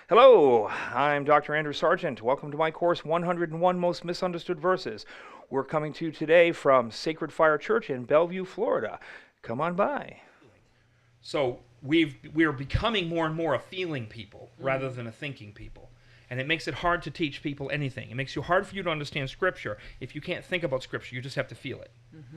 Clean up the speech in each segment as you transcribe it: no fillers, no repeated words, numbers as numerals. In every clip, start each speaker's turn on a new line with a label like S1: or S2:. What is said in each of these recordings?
S1: Hello, I'm Dr. Andrew Sargent. Welcome to my course, 101 Most Misunderstood Verses. We're coming to you today from Sacred Fire Church in Bellevue, Florida. Come on by.
S2: So we're becoming more and more a feeling people rather than a thinking people. And it makes it hard to teach people anything. It makes it hard for you to understand Scripture. If you can't think about Scripture, you just have to feel it.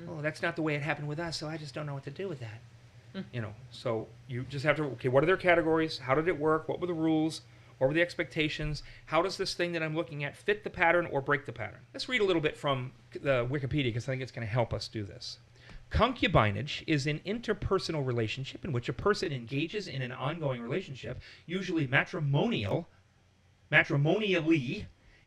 S2: Oh, that's not the way it happened with us, so I just don't know what to do with that. So you just have to, okay, what are their categories? How did it work? What were the rules? What were the expectations? How does this thing that I'm looking at fit the pattern or break the pattern? Let's read a little bit from the Wikipedia because I think it's going to help us do this. Concubinage is an interpersonal relationship in which a person engages in an ongoing relationship, usually matrimonially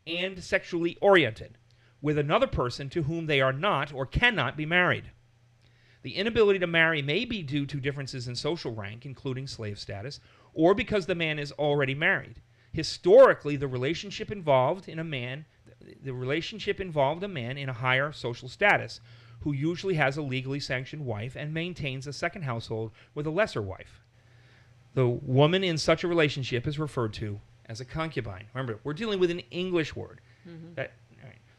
S2: and sexually oriented, with another person to whom they are not or cannot be married. The inability to marry may be due to differences in social rank, including slave status, or because the man is already married. Historically, the relationship involved a man in a higher social status, who usually has a legally sanctioned wife and maintains a second household with a lesser wife. The woman in such a relationship is referred to as a concubine. Remember, we're dealing with an English word.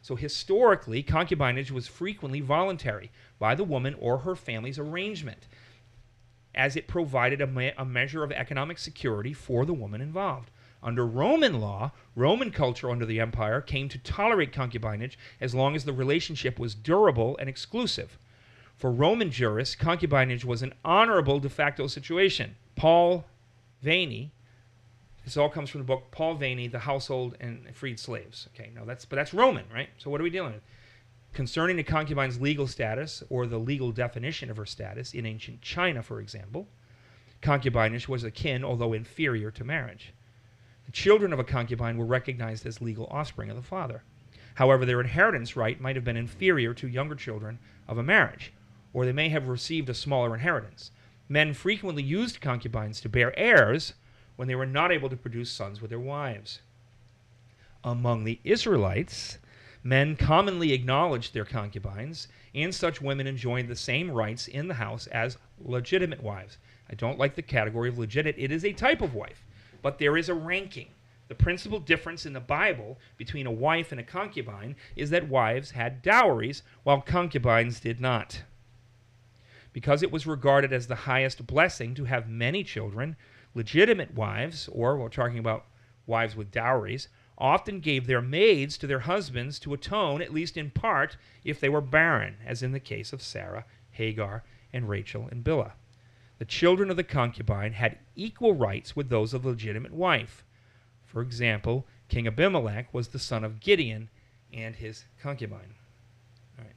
S2: So historically, concubinage was frequently voluntary by the woman or her family's arrangement, as it provided a measure of economic security for the woman involved. Under Roman law, Roman culture under the empire came to tolerate concubinage as long as the relationship was durable and exclusive. For Roman jurists, concubinage was an honorable de facto situation. Paul Vaney, this all comes from the book Paul Vaney, The Household and Freed Slaves. Okay, now that's Roman, right? So what are we dealing with? Concerning the concubine's legal status or the legal definition of her status in ancient China, for example, concubinage was akin, although inferior, to marriage. The children of a concubine were recognized as legal offspring of the father. However, their inheritance right might have been inferior to younger children of a marriage, or they may have received a smaller inheritance. Men frequently used concubines to bear heirs when they were not able to produce sons with their wives. Among the Israelites, men commonly acknowledged their concubines, and such women enjoyed the same rights in the house as legitimate wives. I don't like the category of legitimate. It is a type of wife, but there is a ranking. The principal difference in the Bible between a wife and a concubine is that wives had dowries, while concubines did not. Because it was regarded as the highest blessing to have many children, legitimate wives, or we're talking about wives with dowries, often gave their maids to their husbands to atone, at least in part, if they were barren, as in the case of Sarah, Hagar, and Rachel and Bilhah. The children of the concubine had equal rights with those of the legitimate wife. For example, King Abimelech was the son of Gideon and his concubine. All right.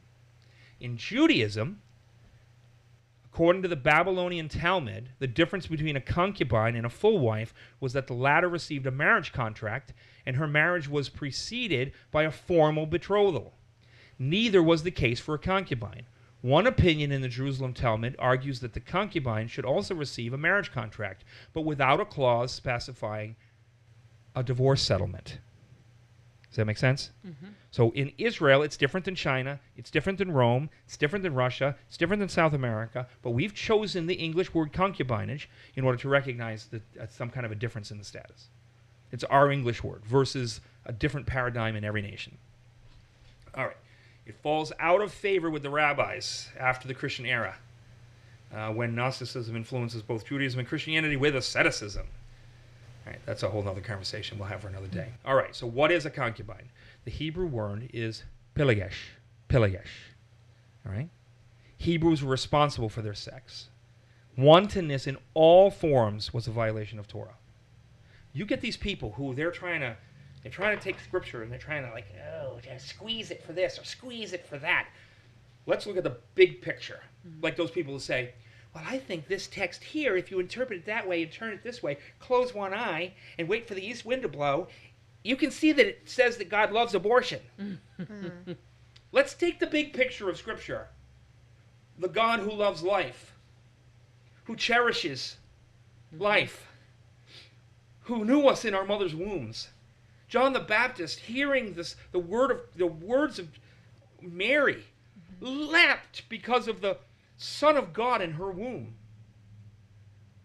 S2: In Judaism, according to the Babylonian Talmud, the difference between a concubine and a full wife was that the latter received a marriage contract and her marriage was preceded by a formal betrothal. Neither was the case for a concubine. One opinion in the Jerusalem Talmud argues that the concubine should also receive a marriage contract, but without a clause specifying a divorce settlement. Does that make sense? So in Israel, it's different than China, it's different than Rome, it's different than Russia, it's different than South America, but we've chosen the English word concubinage in order to recognize some kind of a difference in the status. It's our English word versus a different paradigm in every nation. All right. It falls out of favor with the rabbis after the Christian era, when Gnosticism influences both Judaism and Christianity with asceticism. All right, that's a whole other conversation we'll have for another day. All right, so what is a concubine? The Hebrew word is pilegesh. All right? Hebrews were responsible for their sex. Wantonness in all forms was a violation of Torah. You get these people who they're trying to take Scripture and they're trying to just squeeze it for this or squeeze it for that. Let's look at the big picture. Like those people who say, well, I think this text here, if you interpret it that way and turn it this way, close one eye and wait for the east wind to blow, you can see that it says that God loves abortion. Let's take the big picture of Scripture. The God who loves life, who cherishes life, who knew us in our mother's wombs. John the Baptist, hearing the words of Mary, leapt because of the Son of God in her womb.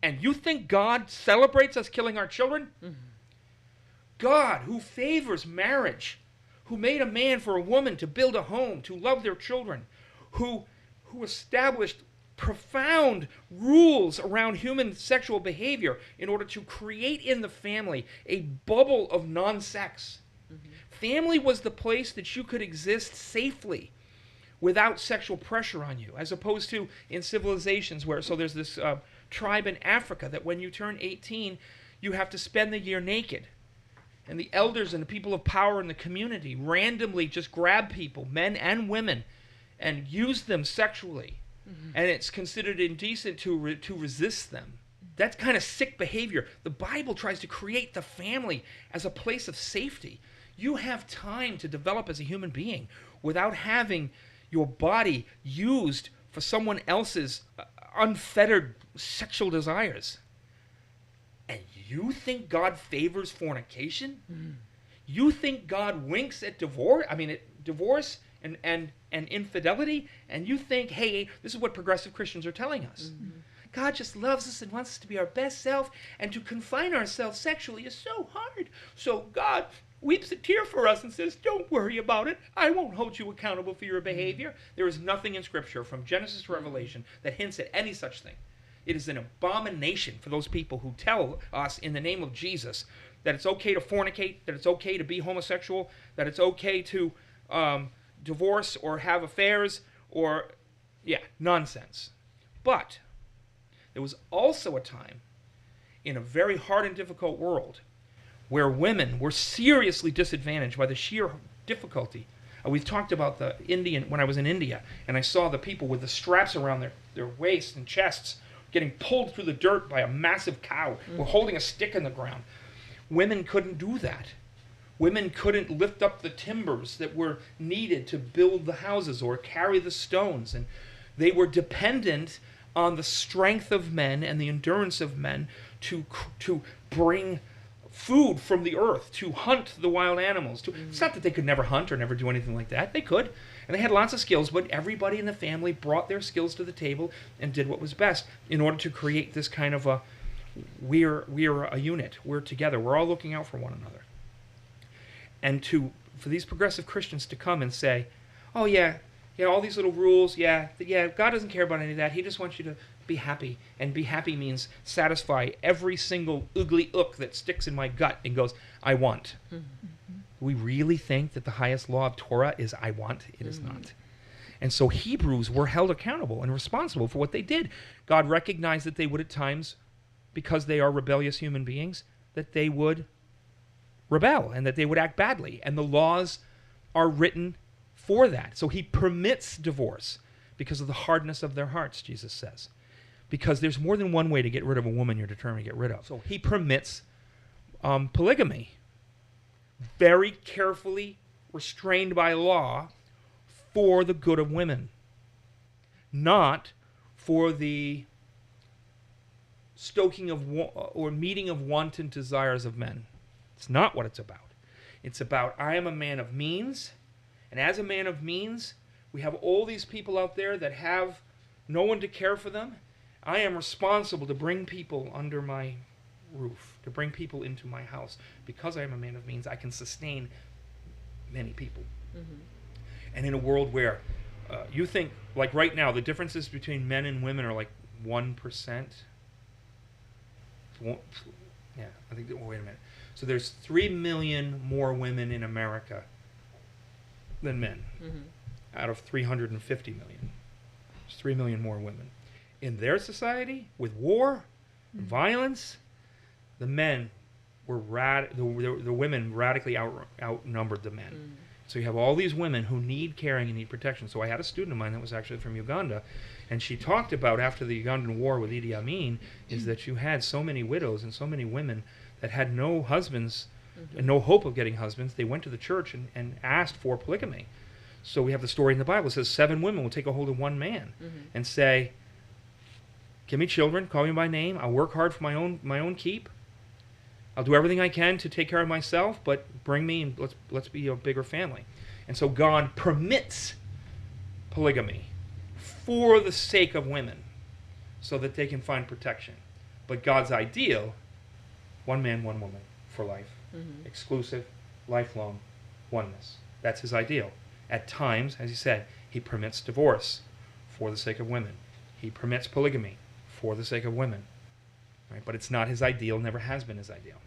S2: And you think God celebrates us killing our children? God, who favors marriage, who made a man for a woman to build a home, to love their children, who established profound rules around human sexual behavior in order to create in the family a bubble of non-sex. Family was the place that you could exist safely without sexual pressure on you, as opposed to in civilizations where, so there's this tribe in Africa that when you turn 18, you have to spend the year naked. And the elders and the people of power in the community randomly just grab people, men and women, and use them sexually. And it's considered indecent to resist them. That's kind of sick behavior. The Bible tries to create the family as a place of safety. You have time to develop as a human being without having your body used for someone else's unfettered sexual desires. And you think God favors fornication? You think God winks at divorce? Divorce and infidelity? And you think, hey, this is what progressive Christians are telling us. God just loves us and wants us to be our best self, and to confine ourselves sexually is so hard. So God weeps a tear for us and says, don't worry about it. I won't hold you accountable for your behavior. There is nothing in Scripture from Genesis to Revelation that hints at any such thing. It is an abomination for those people who tell us in the name of Jesus that it's okay to fornicate, that it's okay to be homosexual, that it's okay to divorce or have affairs, or, nonsense. But there was also a time in a very hard and difficult world where women were seriously disadvantaged by the sheer difficulty. We've talked about the Indian, when I was in India, and I saw the people with the straps around their waists and chests getting pulled through the dirt by a massive cow, or holding a stick in the ground. Women couldn't do that. Women couldn't lift up the timbers that were needed to build the houses or carry the stones, and they were dependent on the strength of men and the endurance of men to bring food from the earth, to hunt the wild animals. It's not that they could never hunt or never do anything like that. They could, and they had lots of skills, but everybody in the family brought their skills to the table and did what was best in order to create this kind of we're a unit. We're together. We're all looking out for one another. And for these progressive Christians to come and say, oh yeah, all these little rules, God doesn't care about any of that. He just wants you to be happy. And be happy means satisfy every single ugly ook that sticks in my gut and goes, I want. We really think that the highest law of Torah is I want? It is not. And so Hebrews were held accountable and responsible for what they did. God recognized that they would at times, because they are rebellious human beings, that they would rebel and that they would act badly. And the laws are written for that. So he permits divorce because of the hardness of their hearts, Jesus says. Because there's more than one way to get rid of a woman you're determined to get rid of. So he permits polygamy, very carefully restrained by law, for the good of women, not for the stoking of or meeting of wanton desires of men. It's not what it's about. It's about, I am a man of means, and as a man of means, we have all these people out there that have no one to care for them. I am responsible to bring people under my roof, to bring people into my house. Because I am a man of means, I can sustain many people. And in a world where you think, like right now, the differences between men and women are like 1%. I think, wait a minute. So there's 3 million more women in America than men, out of 350 million. There's 3 million more women. In their society, with war, violence, the men were the women radically outnumbered the men. So you have all these women who need caring and need protection. So I had a student of mine that was actually from Uganda, and she talked about, after the Ugandan war with Idi Amin, is that you had so many widows and so many women that had no husbands and no hope of getting husbands. They went to the church and asked for polygamy. So we have the story in the Bible. It says 7 women will take a hold of one man and say, give me children, call me by name, I'll work hard for my own keep. I'll do everything I can to take care of myself, but bring me and let's be a bigger family. And so God permits polygamy for the sake of women, so that they can find protection. But God's ideal, one man, one woman, for life, exclusive, lifelong oneness. That's his ideal. At times, as he said, he permits divorce for the sake of women. He permits polygamy for the sake of women. Right? But it's not his ideal, never has been his ideal.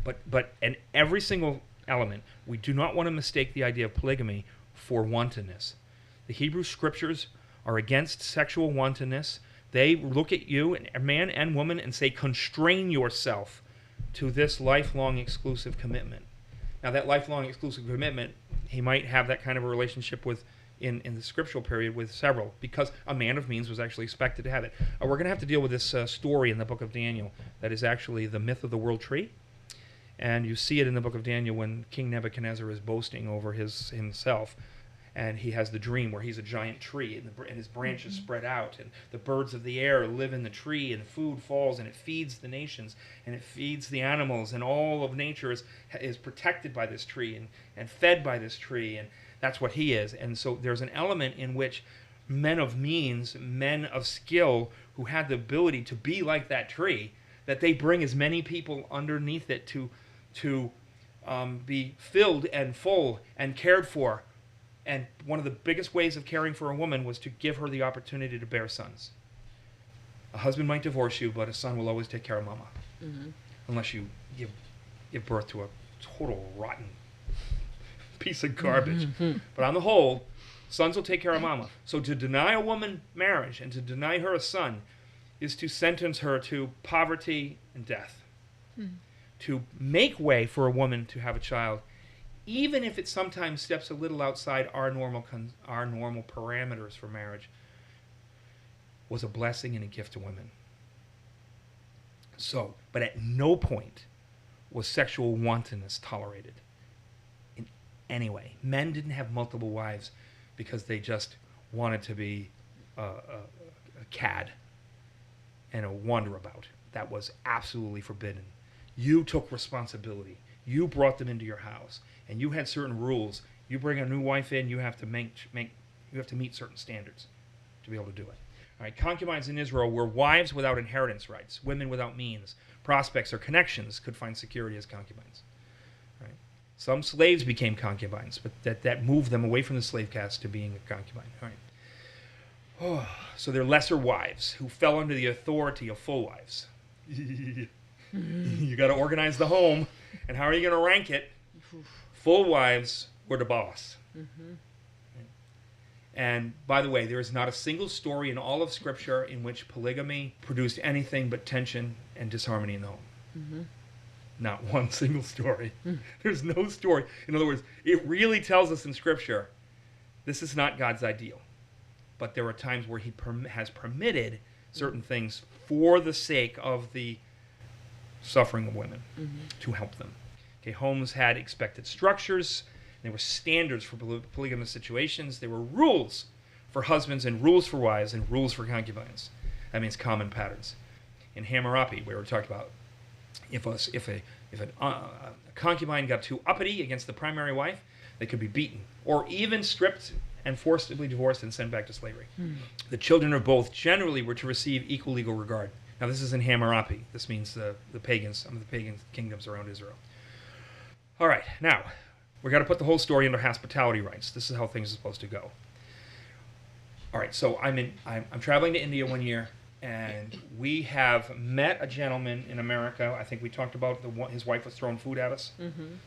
S2: But in every single element, we do not want to mistake the idea of polygamy for wantonness. The Hebrew scriptures are against sexual wantonness. They look at you, man and woman, and say, constrain yourself to this lifelong exclusive commitment. Now, that lifelong exclusive commitment, he might have that kind of a relationship with, in the scriptural period, with several, because a man of means was actually expected to have it. We're going to have to deal with this story in the book of Daniel that is actually the myth of the world tree. And you see it in the book of Daniel when King Nebuchadnezzar is boasting over himself. And he has the dream where he's a giant tree, and his branches spread out, and the birds of the air live in the tree, and food falls, and it feeds the nations, and it feeds the animals, and all of nature is protected by this tree and fed by this tree, and that's what he is. And so there's an element in which men of means, men of skill, who had the ability to be like that tree, that they bring as many people underneath it to be filled and full and cared for. And one of the biggest ways of caring for a woman was to give her the opportunity to bear sons. A husband might divorce you, but a son will always take care of mama. Unless you give birth to a total rotten piece of garbage. But on the whole, sons will take care of mama. So to deny a woman marriage and to deny her a son is to sentence her to poverty and death. To make way for a woman to have a child, even if it sometimes steps a little outside our normal parameters for marriage, was a blessing and a gift to women. So, but at no point was sexual wantonness tolerated in any way. Men didn't have multiple wives because they just wanted to be a cad and a wandeраbout. That was absolutely forbidden. You took responsibility. You brought them into your house, and you had certain rules. You bring a new wife in, you have to meet certain standards to be able to do it. All right, concubines in Israel were wives without inheritance rights, women without means, prospects, or connections could find security as concubines. Right? Some slaves became concubines, but that moved them away from the slave caste to being a concubine. All right. Oh, so they're lesser wives who fell under the authority of full wives. You got to organize the home, and how are you going to rank it? Full wives were the boss. And by the way, there is not a single story in all of Scripture in which polygamy produced anything but tension and disharmony in the home. Not one single story. There's no story. In other words, it really tells us in Scripture, this is not God's ideal. But there are times where he has permitted certain things for the sake of the suffering of women, to help them. Okay, homes had expected structures. There were standards for polygamous situations. There were rules for husbands and rules for wives and rules for concubines. That means common patterns. In Hammurabi, where we talked about if a concubine got too uppity against the primary wife, they could be beaten or even stripped and forcibly divorced and sent back to slavery. The children of both generally were to receive equal legal regard. Now, this is in Hammurabi. This means the pagans, some of the pagan kingdoms around Israel. All right, now, we've got to put the whole story under hospitality rights. This is how things are supposed to go. All right, so I'm traveling to India one year, and we have met a gentleman in America. I think we talked about his wife was throwing food at us,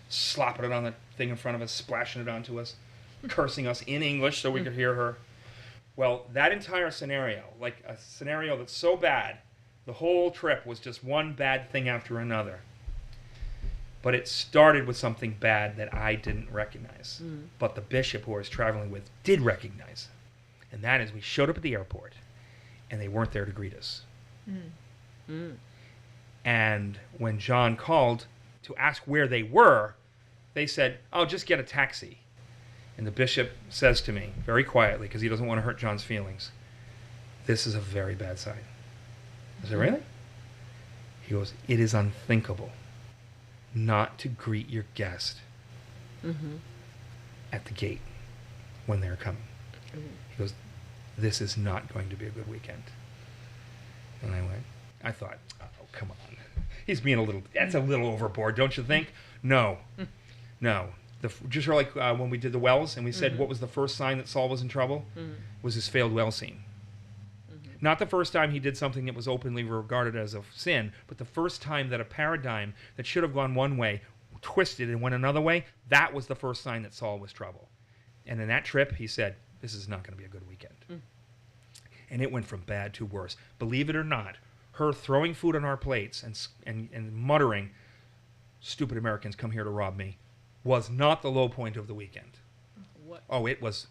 S2: slopping it on the thing in front of us, splashing it onto us, cursing us in English so we could hear her. Well, that entire scenario, like a scenario that's so bad, the whole trip was just one bad thing after another. But it started with something bad that I didn't recognize. But the bishop who I was traveling with did recognize. And that is we showed up at the airport, and they weren't there to greet us. And when John called to ask where they were, they said, oh, just get a taxi. And the bishop says to me, very quietly, because he doesn't want to hurt John's feelings, this is a very bad sign. I said, really? He goes, it is unthinkable not to greet your guest at the gate when they're coming. He goes, this is not going to be a good weekend. And I thought, oh, come on. He's being that's a little overboard, don't you think? No. No. Just like when we did the wells and we said what was the first sign that Saul was in trouble? Was his failed well scene. Not the first time he did something that was openly regarded as a sin, but the first time that a paradigm that should have gone one way twisted and went another way, that was the first sign that Saul was trouble. And in that trip, he said, this is not going to be a good weekend. And it went from bad to worse. Believe it or not, her throwing food on our plates and muttering, stupid Americans come here to rob me, was not the low point of the weekend.
S3: What?
S2: Oh, it was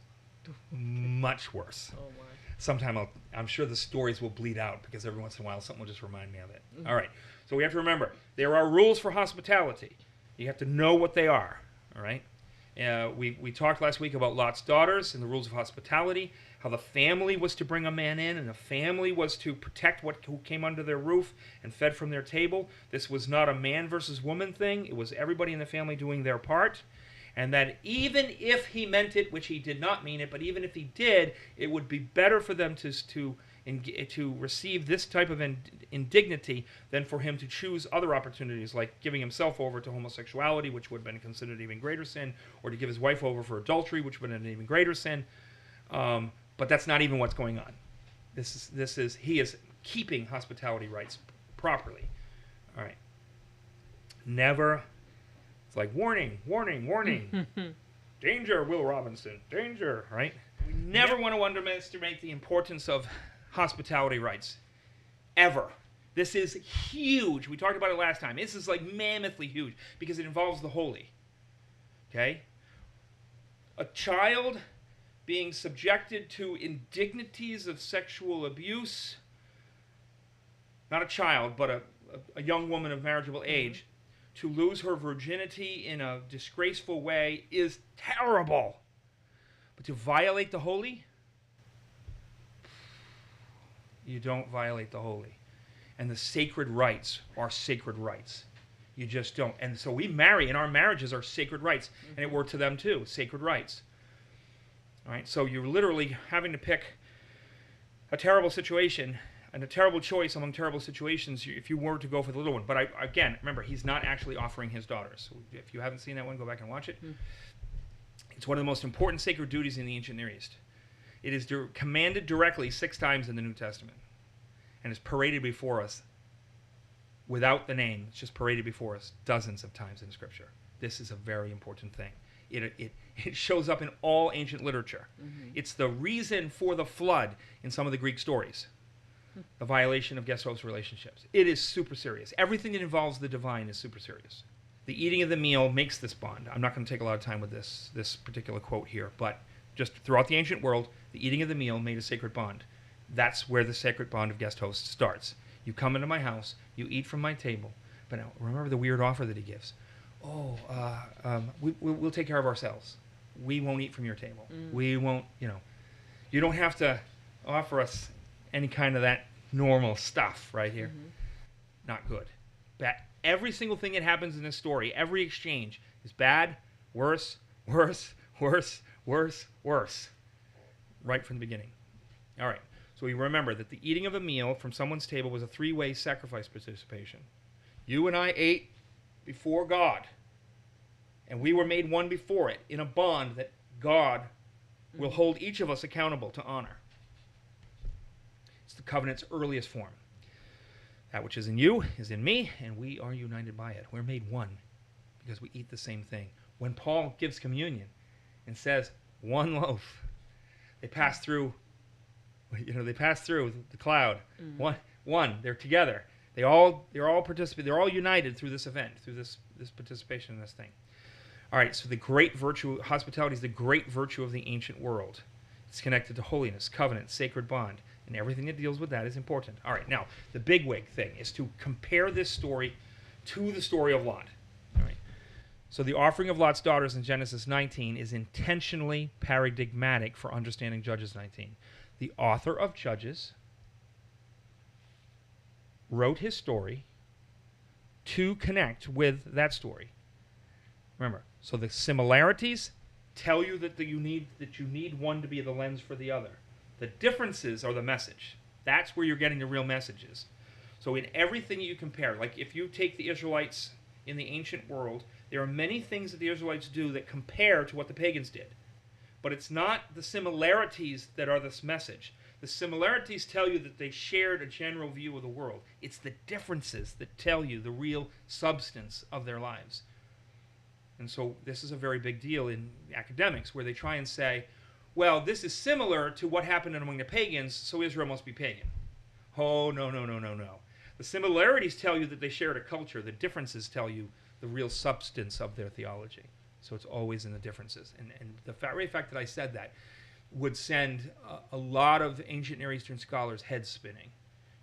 S2: much worse.
S3: Oh my.
S2: Sometime I'm sure the stories will bleed out because every once in a while something will just remind me of it. All right. So we have to remember, there are rules for hospitality. You have to know what they are. All right. We talked last week about Lot's daughters and the rules of hospitality, how the family was to bring a man in and the family was to protect who came under their roof and fed from their table. This was not a man versus woman thing. It was everybody in the family doing their part. And that even if he meant it, which he did not mean it, but even if he did, it would be better for them to receive this type of indignity than for him to choose other opportunities, like giving himself over to homosexuality, which would have been considered even greater sin, or to give his wife over for adultery, which would have been an even greater sin. But that's not even what's going on. He is keeping hospitality rights properly. All right. Never. It's like warning, warning, warning. Danger, Will Robinson, danger, right? We never want to underestimate the importance of hospitality rights. Ever. This is huge. We talked about it last time. This is like mammothly huge because it involves the holy. Okay? A child being subjected to indignities of sexual abuse, not a child, but a young woman of marriageable age, to lose her virginity in a disgraceful way is terrible. But to violate the holy, you don't violate the holy. And the sacred rights are sacred rights. You just don't. And so we marry, and our marriages are sacred rights. And it worked to them too, sacred rights. All right, so you're literally having to pick a terrible situation and a terrible choice among terrible situations if you were to go for the little one. But again, remember, he's not actually offering his daughters. So if you haven't seen that one, go back and watch it. It's one of the most important sacred duties in the ancient Near East. It is commanded directly 6 times in the New Testament and is paraded before us without the name. It's just paraded before us dozens of times in Scripture. This is a very important thing. It shows up in all ancient literature. It's the reason for the flood in some of the Greek stories. The violation of guest-host relationships. It is super serious. Everything that involves the divine is super serious. The eating of the meal makes this bond. I'm not going to take a lot of time with this particular quote here, but just throughout the ancient world, the eating of the meal made a sacred bond. That's where the sacred bond of guest-host starts. You come into my house, you eat from my table, but now remember the weird offer that he gives. We'll take care of ourselves. We won't eat from your table. We won't, you don't have to offer us any kind of that normal stuff right here. Not good. Every single thing that happens in this story, every exchange is bad, worse, worse, worse, worse, worse. Right from the beginning. All right. So we remember that the eating of a meal from someone's table was a 3-way sacrifice participation. You and I ate before God, and we were made one before it in a bond that God will hold each of us accountable to honor. It's the covenant's earliest form. That which is in you is in me, and we are united by it. We're made one because we eat the same thing. When Paul gives communion and says, one loaf, they pass through the cloud. One, they're together. They're all participate. They're all united through this event, through this participation in this thing. All right, so the great virtue, hospitality is the great virtue of the ancient world. It's connected to holiness, covenant, sacred bond, and everything that deals with that is important. All right, now, the bigwig thing is to compare this story to the story of Lot. All right. So the offering of Lot's daughters in Genesis 19 is intentionally paradigmatic for understanding Judges 19. The author of Judges wrote his story to connect with that story. Remember, so the similarities tell you that you need one to be the lens for the other. The differences are the message. That's where you're getting the real messages. So in everything you compare, like if you take the Israelites in the ancient world, there are many things that the Israelites do that compare to what the pagans did. But it's not the similarities that are this message. The similarities tell you that they shared a general view of the world. It's the differences that tell you the real substance of their lives. And so this is a very big deal in academics, where they try and say, well, this is similar to what happened among the pagans, so Israel must be pagan. Oh, no, no, no, no, no. The similarities tell you that they shared a culture. The differences tell you the real substance of their theology. So it's always in the differences. And the very fact that I said that would send a lot of ancient Near Eastern scholars head spinning,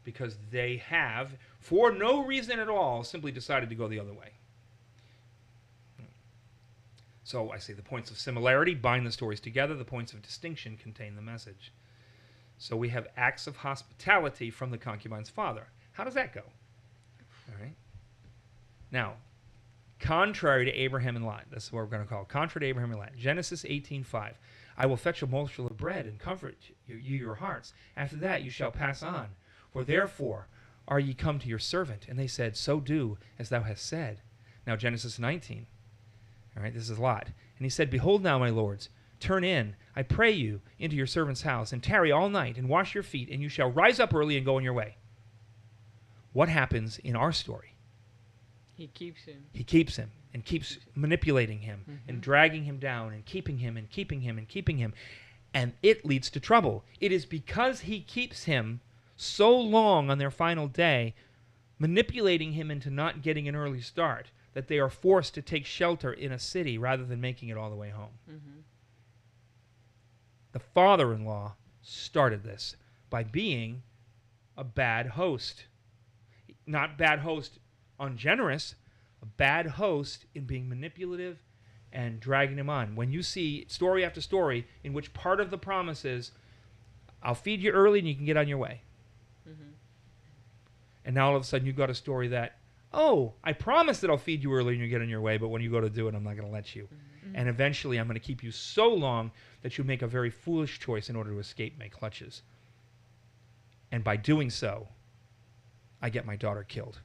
S2: because they have, for no reason at all, simply decided to go the other way. So I say the points of similarity bind the stories together. The points of distinction contain the message. So we have acts of hospitality from the concubine's father. How does that go? All right. Now, contrary to Abraham and Lot, this is what we're going to call it. Contrary to Abraham and Lot. Genesis 18:5. I will fetch a morsel of bread and comfort you your hearts. After that you shall pass on. For therefore are ye come to your servant. And they said, so do as thou hast said. Now Genesis 19. All right, this is Lot. And he said, behold now, my lords, turn in, I pray you, into your servant's house, and tarry all night, and wash your feet, and you shall rise up early and go on your way. What happens in our story?
S3: He keeps him.
S2: He keeps him and keeps manipulating him and dragging him down and keeping him and keeping him and keeping him. And it leads to trouble. It is because he keeps him so long on their final day, manipulating him into not getting an early start, that they are forced to take shelter in a city rather than making it all the way home. The father-in-law started this by being a bad host. Not bad host ungenerous, a bad host in being manipulative and dragging him on. When you see story after story in which part of the promise is, I'll feed you early and you can get on your way. And now all of a sudden you've got a story that, oh, I promise that I'll feed you early and you get on your way, but when you go to do it, I'm not going to let you. And eventually I'm going to keep you so long that you make a very foolish choice in order to escape my clutches. And by doing so, I get my daughter killed.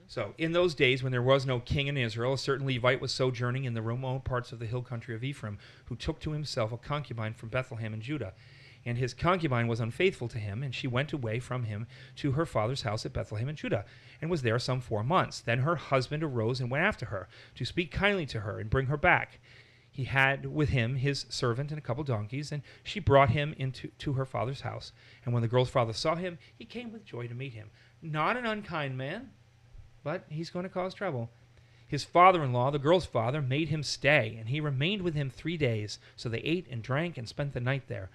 S2: So in those days when there was no king in Israel, a certain Levite was sojourning in the remote parts of the hill country of Ephraim, who took to himself a concubine from Bethlehem in Judah. And his concubine was unfaithful to him, and she went away from him to her father's house at Bethlehem in Judah, and was there some 4 months. Then her husband arose and went after her, to speak kindly to her and bring her back. He had with him his servant and a couple donkeys, and she brought him to her father's house. And when the girl's father saw him, he came with joy to meet him. Not an unkind man, but he's going to cause trouble. His father-in-law, the girl's father, made him stay, and he remained with him 3 days. So they ate and drank and spent the night there.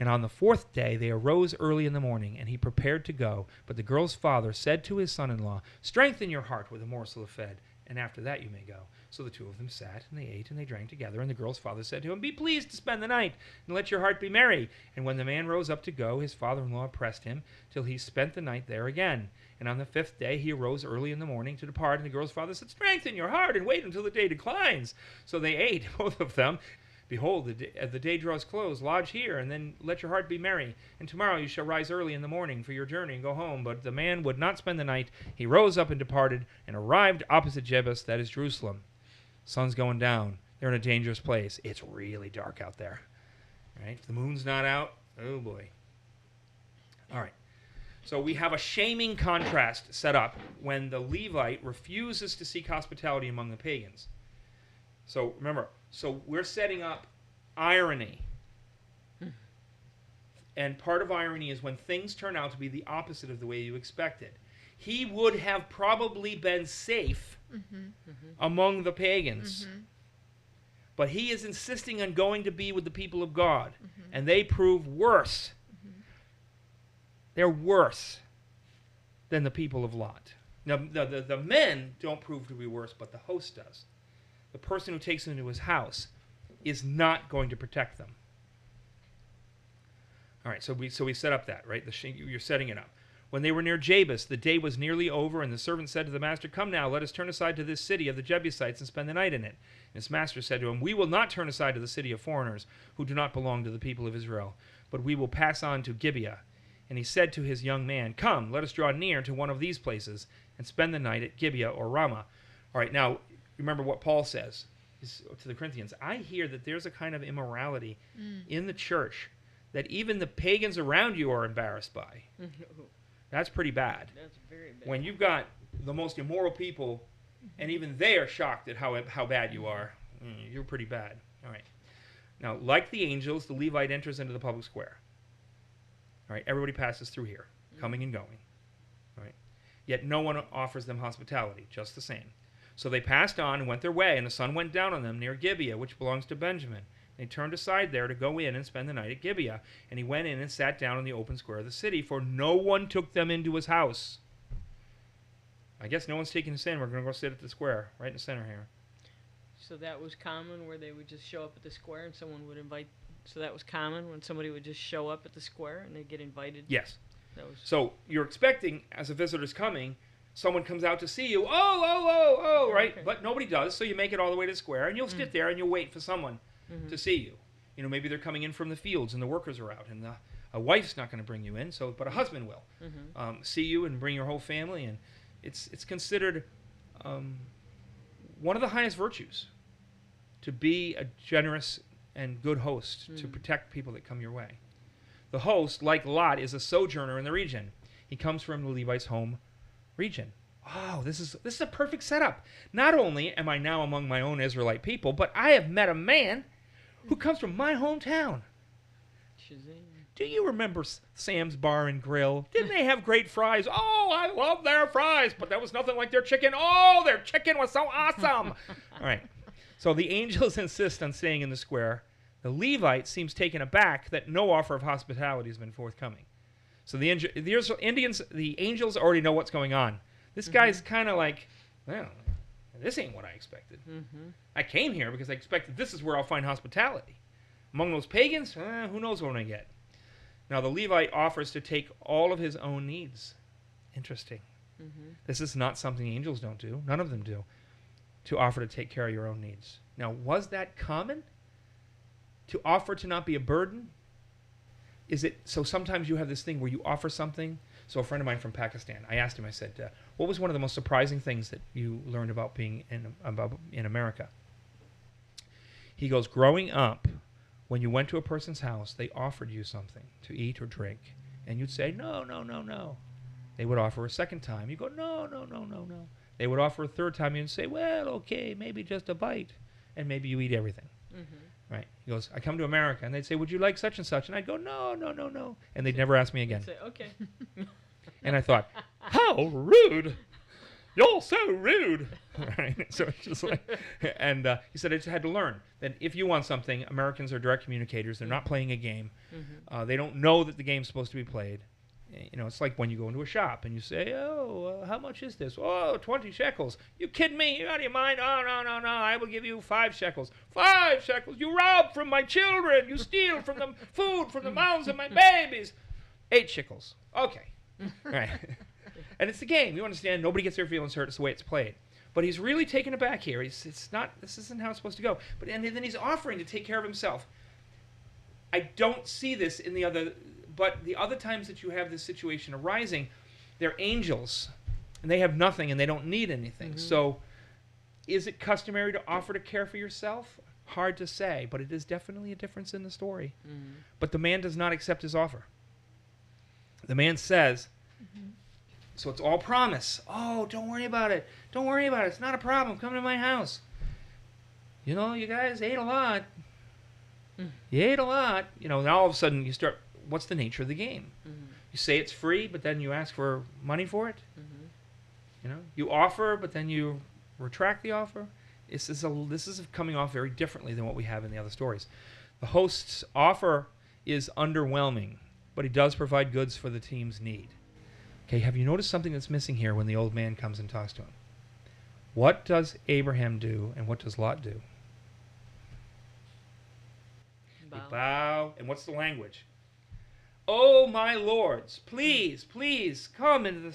S2: And on the 4th day they arose early in the morning, and he prepared to go. But the girl's father said to his son-in-law, strengthen your heart with a morsel of fed, and after that you may go. So the two of them sat, and they ate, and they drank together. And the girl's father said to him, be pleased to spend the night, and let your heart be merry. And when the man rose up to go, his father-in-law pressed him, till he spent the night there again. And on the 5th day he arose early in the morning to depart, and the girl's father said, strengthen your heart, and wait until the day declines. So they ate, both of them. Behold, the day draws close. Lodge here, and then let your heart be merry. And tomorrow you shall rise early in the morning for your journey and go home. But the man would not spend the night. He rose up and departed, and arrived opposite Jebus, that is Jerusalem. Sun's going down. They're in a dangerous place. It's really dark out there. Right? If the moon's not out, oh boy. All right. So we have a shaming contrast set up when the Levite refuses to seek hospitality among the pagans. So remember, so we're setting up irony. And part of irony is when things turn out to be the opposite of the way you expected. He would have probably been safe among the pagans. But he is insisting on going to be with the people of God. And they prove worse. They're worse than the people of Lot. Now, the men don't prove to be worse, but the host does. The person who takes them into his house is not going to protect them. All right, so we set up that, right? You're setting it up. When they were near Jebus, the day was nearly over, and the servant said to the master, come now, let us turn aside to this city of the Jebusites and spend the night in it. And his master said to him, we will not turn aside to the city of foreigners who do not belong to the people of Israel, but we will pass on to Gibeah. And he said to his young man, "Come, let us draw near to one of these places and spend the night at Gibeah or Ramah." All right, now remember what Paul says to the Corinthians. I hear that there's a kind of immorality in the church that even the pagans around you are embarrassed by. That's pretty bad.
S3: That's very bad.
S2: When you've got the most immoral people, and even they are shocked at how bad you are, you're pretty bad. All right. Now, like the angels, the Levite enters into the public square. All right, everybody passes through here, coming and going. All right. Yet no one offers them hospitality, just the same. So they passed on and went their way, and the sun went down on them near Gibeah, which belongs to Benjamin. They turned aside there to go in and spend the night at Gibeah. And he went in and sat down in the open square of the city, for no one took them into his house. I guess no one's taking us in. We're going to go sit at the square, right in the center here.
S3: So that was common where they would just show up at the square and someone would invite. So that was common when somebody would just show up at the square and they'd get invited.
S2: Yes.
S3: That was
S2: So you're expecting, as a visitor's coming, someone comes out to see you. Oh, right?
S3: Okay.
S2: But nobody does, so you make it all the way to the square, and you'll sit there and you'll wait for someone to see you. You know, maybe they're coming in from the fields and the workers are out, and a wife's not going to bring you in, but a husband will see you and bring your whole family, and it's considered one of the highest virtues to be a generous and good host, to protect people that come your way. The host, like Lot, is a sojourner in the region. He comes from the Levite's home region. Oh, this is a perfect setup. Not only am I now among my own Israelite people, but I have met a man who comes from my hometown.
S3: Shazam.
S2: Do you remember Sam's Bar and Grill? Didn't they have great fries? Oh, I love their fries, but that was nothing like their chicken. Oh, their chicken was so awesome. All right. So the angels insist on staying in the square. The Levite seems taken aback that no offer of hospitality has been forthcoming. So the angels already know what's going on. This guy's kind of like, well, this ain't what I expected. I came here because I expected this is where I'll find hospitality. Among those pagans, who knows what I get. Now the Levite offers to take all of his own needs. Interesting. This is not something angels don't do. None of them do. To offer to take care of your own needs. Now, was that common? To offer to not be a burden? Is it so? Sometimes you have this thing where you offer something. So a friend of mine from Pakistan, I asked him, I said, what was one of the most surprising things that you learned about being in America? He goes, growing up, when you went to a person's house, they offered you something to eat or drink, and you'd say, no, no, no, no. They would offer a second time. You go, no, no, no, no, no. They would offer a third time, and you'd say, well, okay, maybe just a bite, and maybe you eat everything. Right. He goes, I come to America, and they'd say, would you like such and such? And I'd go, no, no, no, no. And they'd never ask me again.
S3: Say, okay.
S2: And I thought, how rude. You're so rude. Right. So it's just like, and he said, I just had to learn that if you want something, Americans are direct communicators. They're not playing a game. They don't know that the game's supposed to be played. You know, it's like when you go into a shop and you say, oh, how much is this? Oh, 20 shekels. You kidding me? You out of your mind? Oh, no, no, no. I will give you 5 shekels. 5 shekels. You rob from my children. You steal from the food from the mouths of my babies. 8 shekels. Okay. Right. And it's the game. You understand? Nobody gets their feelings hurt. It's the way it's played. But he's really taken aback here. This isn't how it's supposed to go. And then he's offering to take care of himself. I don't see this in the other... But the other times that you have this situation arising, they're angels, and they have nothing, and they don't need anything. So is it customary to offer to care for yourself? Hard to say, but it is definitely a difference in the story. But the man does not accept his offer. The man says, so it's all promise. Oh, don't worry about it. Don't worry about it. It's not a problem. Come to my house. You know, you guys ate a lot. You ate a lot. You know, and all of a sudden you start... What's the nature of the game? You say it's free, but then you ask for money for it. You know, you offer, but then you retract the offer. This is coming off very differently than what we have in the other stories. The host's offer is underwhelming, but he does provide goods for the team's need. Okay, have you noticed something that's missing here when the old man comes and talks to him? What does Abraham do, and what does Lot do? They bow, and what's the language? Oh, my lords, please, please, come into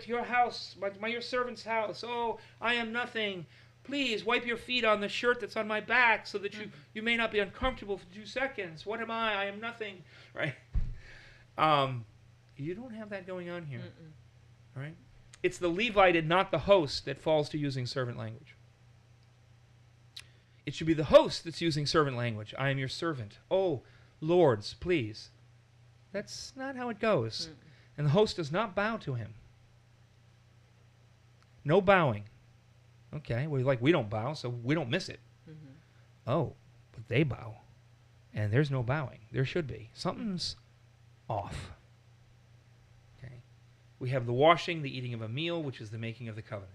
S2: your house, your servant's house. Oh, I am nothing. Please, wipe your feet on the shirt that's on my back so that you may not be uncomfortable for 2 seconds. What am I? I am nothing. Right? You don't have that going on here.
S3: Mm-mm.
S2: All right? It's the Levite and not the host that falls to using servant language. It should be the host that's using servant language. I am your servant. Oh, lords, please. That's not how it goes. And the host does not bow to him. No bowing. Okay, well, we don't bow, so we don't miss it.
S3: Mm-hmm.
S2: Oh, but they bow. And there's no bowing. There should be. Something's off. Okay. We have the washing, the eating of a meal, which is the making of the covenant.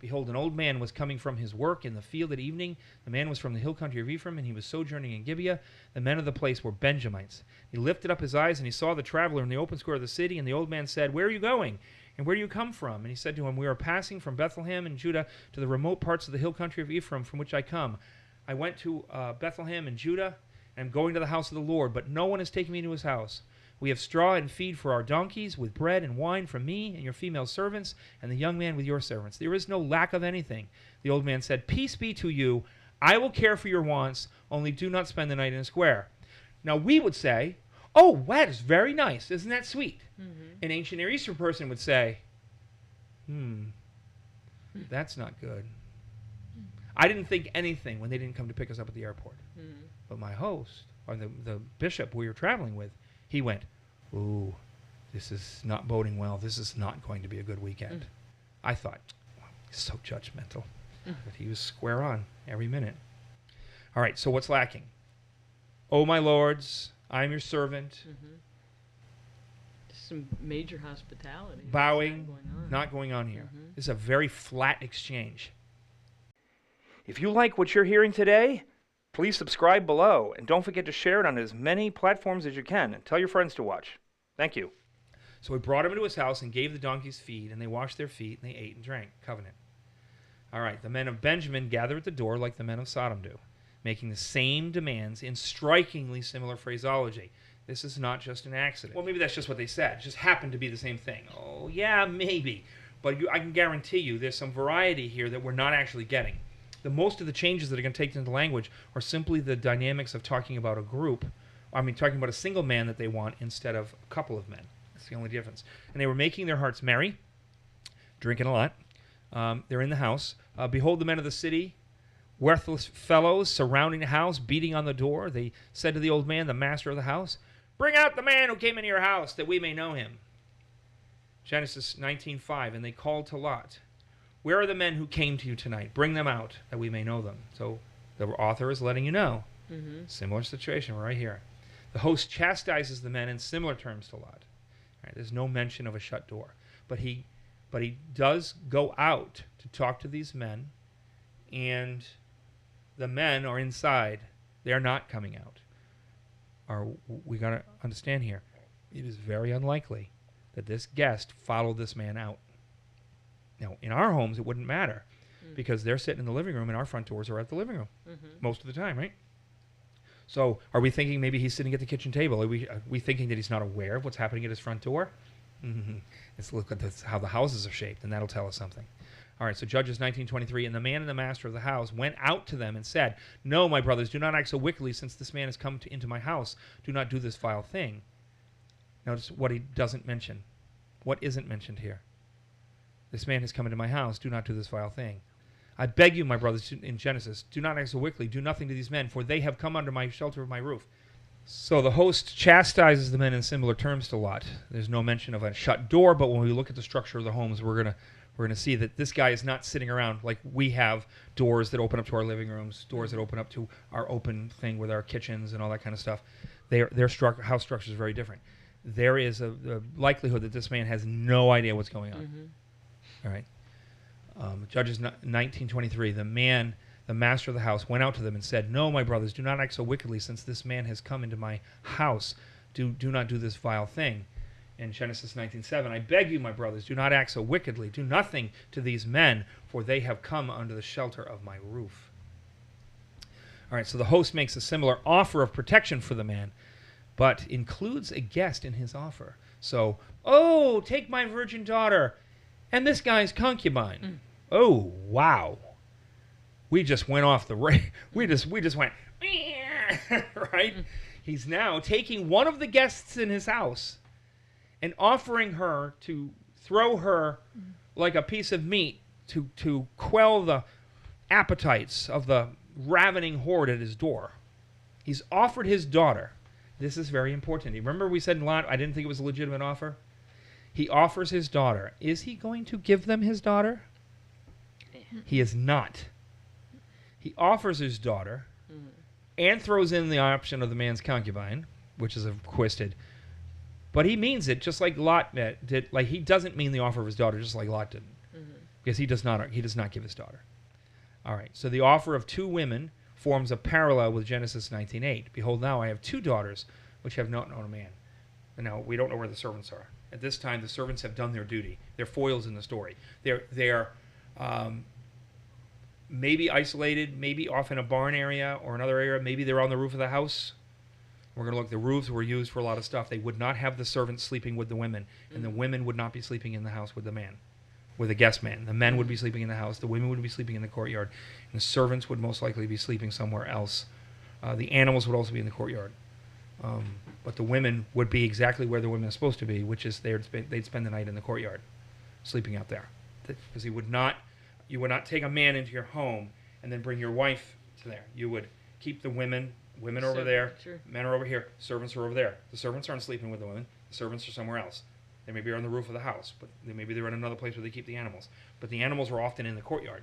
S2: Behold, an old man was coming from his work in the field at evening. The man was from the hill country of Ephraim, and he was sojourning in Gibeah. The men of the place were Benjamites. He lifted up his eyes, and he saw the traveler in the open square of the city. And the old man said, Where are you going? And where do you come from? And he said to him, We are passing from Bethlehem in Judah to the remote parts of the hill country of Ephraim, from which I come. I went to Bethlehem in Judah, and I'm going to the house of the Lord, but no one has taken me to his house. We have straw and feed for our donkeys, with bread and wine from me and your female servants, and the young man with your servants. There is no lack of anything. The old man said, Peace be to you. I will care for your wants, only do not spend the night in a square. Now we would say, Oh, that is very nice. Isn't that sweet?
S3: Mm-hmm.
S2: An ancient Near Eastern person would say, that's not good. I didn't think anything when they didn't come to pick us up at the airport.
S3: Mm-hmm.
S2: But my host, or the bishop we were traveling with, he went, Ooh, this is not boding well. This is not going to be a good weekend. I thought, he's so judgmental. But he was square on every minute. All right, so what's lacking? Oh, my lords, I am your servant.
S3: Mm-hmm. Some major hospitality.
S2: Bowing,
S3: That's
S2: not going on here.
S3: Mm-hmm.
S2: This is a very flat exchange.
S1: If you like what you're hearing today, please subscribe below, and don't forget to share it on as many platforms as you can, and tell your friends to watch. Thank you.
S2: So he brought him into his house and gave the donkeys feed, and they washed their feet, and they ate and drank. Covenant. All right, the men of Benjamin gather at the door like the men of Sodom do, making the same demands in strikingly similar phraseology. This is not just an accident. Well, maybe that's just what they said. It just happened to be the same thing. Oh, yeah, maybe. But I can guarantee you there's some variety here that we're not actually getting. Most of the changes that are going to take into language are simply the dynamics of talking about a group. Talking about a single man that they want instead of a couple of men. That's the only difference. And they were making their hearts merry, drinking a lot. They're in the house. Behold, the men of the city, worthless fellows surrounding the house, beating on the door. They said to the old man, the master of the house, Bring out the man who came into your house, that we may know him. Genesis 19:5, and they called to Lot. Where are the men who came to you tonight? Bring them out, that we may know them. So the author is letting you know.
S3: Mm-hmm.
S2: Similar situation right here. The host chastises the men in similar terms to Lot. All right, there's no mention of a shut door. But he does go out to talk to these men, and the men are inside. They're not coming out. We got to understand here, it is very unlikely that this guest followed this man out. Now, in our homes, it wouldn't matter because they're sitting in the living room and our front doors are at the living room most of the time, right? So are we thinking maybe he's sitting at the kitchen table? Are we thinking that he's not aware of what's happening at his front door? Let's look at how the houses are shaped, and that'll tell us something. All right, so Judges 19:23, and the man and the master of the house went out to them and said, No, my brothers, do not act so wickedly, since this man has come into my house. Do not do this vile thing. Notice what he doesn't mention. What isn't mentioned here? This man has come into my house. Do not do this vile thing. I beg you, my brothers, in Genesis, do not act so wickedly. Do nothing to these men, for they have come under my shelter of my roof. So the host chastises the men in similar terms to Lot. There's no mention of a shut door, but when we look at the structure of the homes, we're gonna see that this guy is not sitting around like we have doors that open up to our living rooms, doors that open up to our open thing with our kitchens and all that kind of stuff. Their house structure is very different. There is a likelihood that this man has no idea what's going on. All right. Judges 19:23. The master of the house, went out to them and said, No, my brothers, do not act so wickedly, since this man has come into my house. Do not do this vile thing. In Genesis 19:7, I beg you, my brothers, do not act so wickedly. Do nothing to these men, for they have come under the shelter of my roof. All right, so the host makes a similar offer of protection for the man, but includes a guest in his offer. So, take my virgin daughter and this guy's concubine. Oh, wow. We just went off the we just went, right? He's now taking one of the guests in his house and offering her to throw her like a piece of meat to quell the appetites of the ravening horde at his door. He's offered his daughter. This is very important. Remember we said in Lot, I didn't think it was a legitimate offer? He offers his daughter. Is he going to give them his daughter? He is not. He offers his daughter and throws in the option of the man's concubine, which is twisted. But he means it just like Lot did. Like, he doesn't mean the offer of his daughter just like Lot didn't. Because he does not give his daughter. All right, so the offer of two women forms a parallel with Genesis 19:8. Behold, now I have two daughters which have not known a man. And now we don't know where the servants are. At this time, the servants have done their duty. They're foils in the story. They're maybe isolated, maybe off in a barn area or another area. Maybe they're on the roof of the house. We're going to look. The roofs were used for a lot of stuff. They would not have the servants sleeping with the women, and the women would not be sleeping in the house with the man, with the guest man. The men would be sleeping in the house. The women would be sleeping in the courtyard, and the servants would most likely be sleeping somewhere else. The animals would also be in the courtyard. But the women would be exactly where the women are supposed to be, which is they'd spend the night in the courtyard, sleeping out there. Because you would not take a man into your home and then bring your wife to there. You would keep the women over there,
S3: sure.
S2: Men are over here, servants are over there. The servants aren't sleeping with the women. The servants are somewhere else. They maybe are on the roof of the house, but maybe they're in another place where they keep the animals. But the animals were often in the courtyard.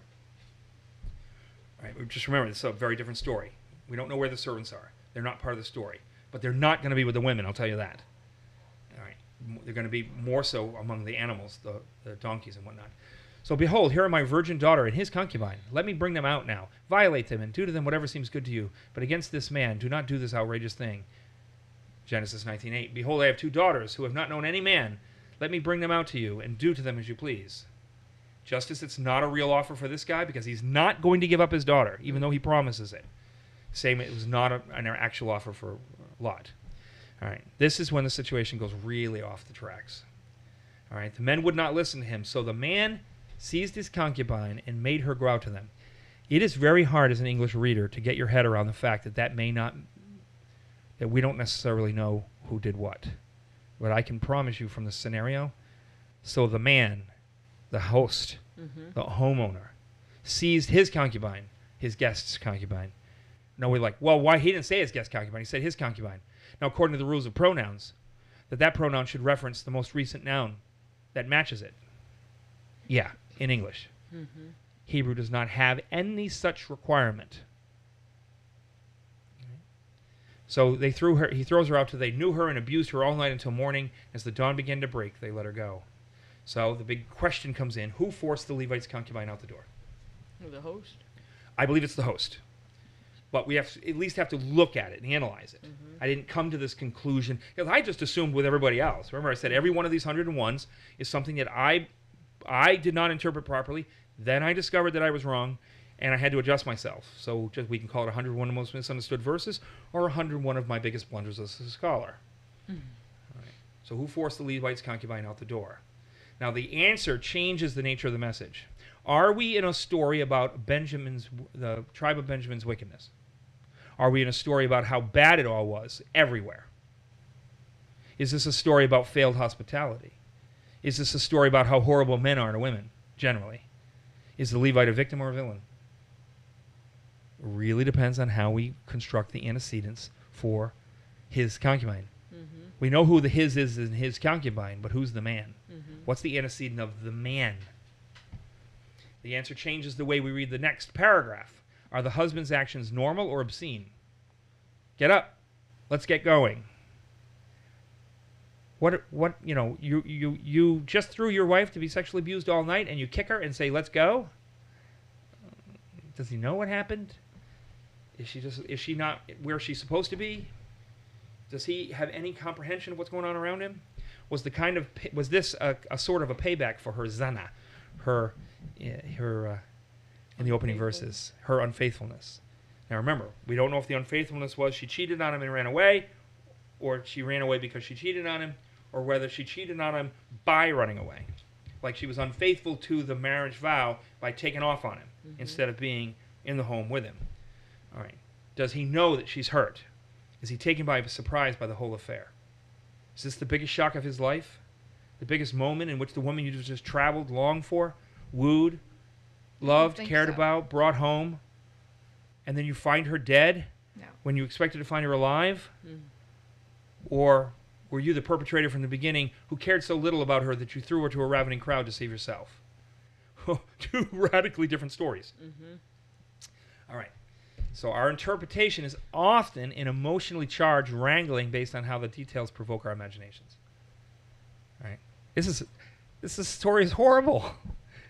S2: All right, just remember, this is a very different story. We don't know where the servants are. They're not part of the story. But they're not going to be with the women, I'll tell you that. All right, they're going to be more so among the animals, the donkeys and whatnot. So behold, here are my virgin daughter and his concubine. Let me bring them out now. Violate them and do to them whatever seems good to you. But against this man, do not do this outrageous thing. Genesis 19:8. Behold, I have two daughters who have not known any man. Let me bring them out to you and do to them as you please. Just as it's not a real offer for this guy because he's not going to give up his daughter, even though he promises it. Same, it was not an actual offer for Lot. All right, this is when the situation goes really off the tracks. All right, the men would not listen to him, so the man seized his concubine and made her go out to them. It is very hard as an English reader to get your head around the fact that we don't necessarily know who did what. But I can promise you from the scenario, so the man, the host, the homeowner, seized his concubine, his guest's concubine. No, we're like, well, why? He didn't say his guest concubine, he said his concubine. Now, according to the rules of pronouns, that pronoun should reference the most recent noun that matches it. Yeah, in English. Hebrew does not have any such requirement. So he throws her out till they knew her and abused her all night until morning. As the dawn began to break, they let her go. So the big question comes in, who forced the Levite's concubine out the door?
S3: The host?
S2: I believe it's the host. But we at least have to look at it and analyze it. I didn't come to this conclusion, because I just assumed with everybody else. Remember, I said every one of these 101s is something that I did not interpret properly. Then I discovered that I was wrong, and I had to adjust myself. So we can call it 101 of most misunderstood verses, or 101 of my biggest blunders as a scholar. All right. So who forced the Levite's concubine out the door? Now the answer changes the nature of the message. Are we in a story about the tribe of Benjamin's wickedness? Are we in a story about how bad it all was everywhere? Is this a story about failed hospitality? Is this a story about how horrible men are to women, generally? Is the Levite a victim or a villain? It really depends on how we construct the antecedents for his concubine. We know who the his is in his concubine, but who's the man? What's the antecedent of the man? The answer changes the way we read the next paragraph. Are the husband's actions normal or obscene? Get up. Let's get going. You just threw your wife to be sexually abused all night and you kick her and say, let's go? Does he know what happened? Is she not where she's supposed to be? Does he have any comprehension of what's going on around him? Was this a sort of a payback for her zana, her in the opening verses, her unfaithfulness? Now remember, we don't know if the unfaithfulness was she cheated on him and ran away, or she ran away because she cheated on him, or whether she cheated on him by running away. Like she was unfaithful to the marriage vow by taking off on him instead of being in the home with him. All right. Does he know that she's hurt? Is he taken by surprise by the whole affair? Is this the biggest shock of his life? The biggest moment in which the woman you just traveled, longed for, wooed, loved,
S4: think
S2: cared
S4: so.
S2: about, brought home, and then you find her dead
S4: No.
S2: when you expected to find her alive?
S3: Mm.
S2: Or were you the perpetrator from the beginning who cared so little about her that you threw her to a ravening crowd to save yourself? Two radically different stories.
S3: Mm-hmm.
S2: All right. So our interpretation is often an emotionally charged wrangling based on how the details provoke our imaginations. All right. This story is horrible.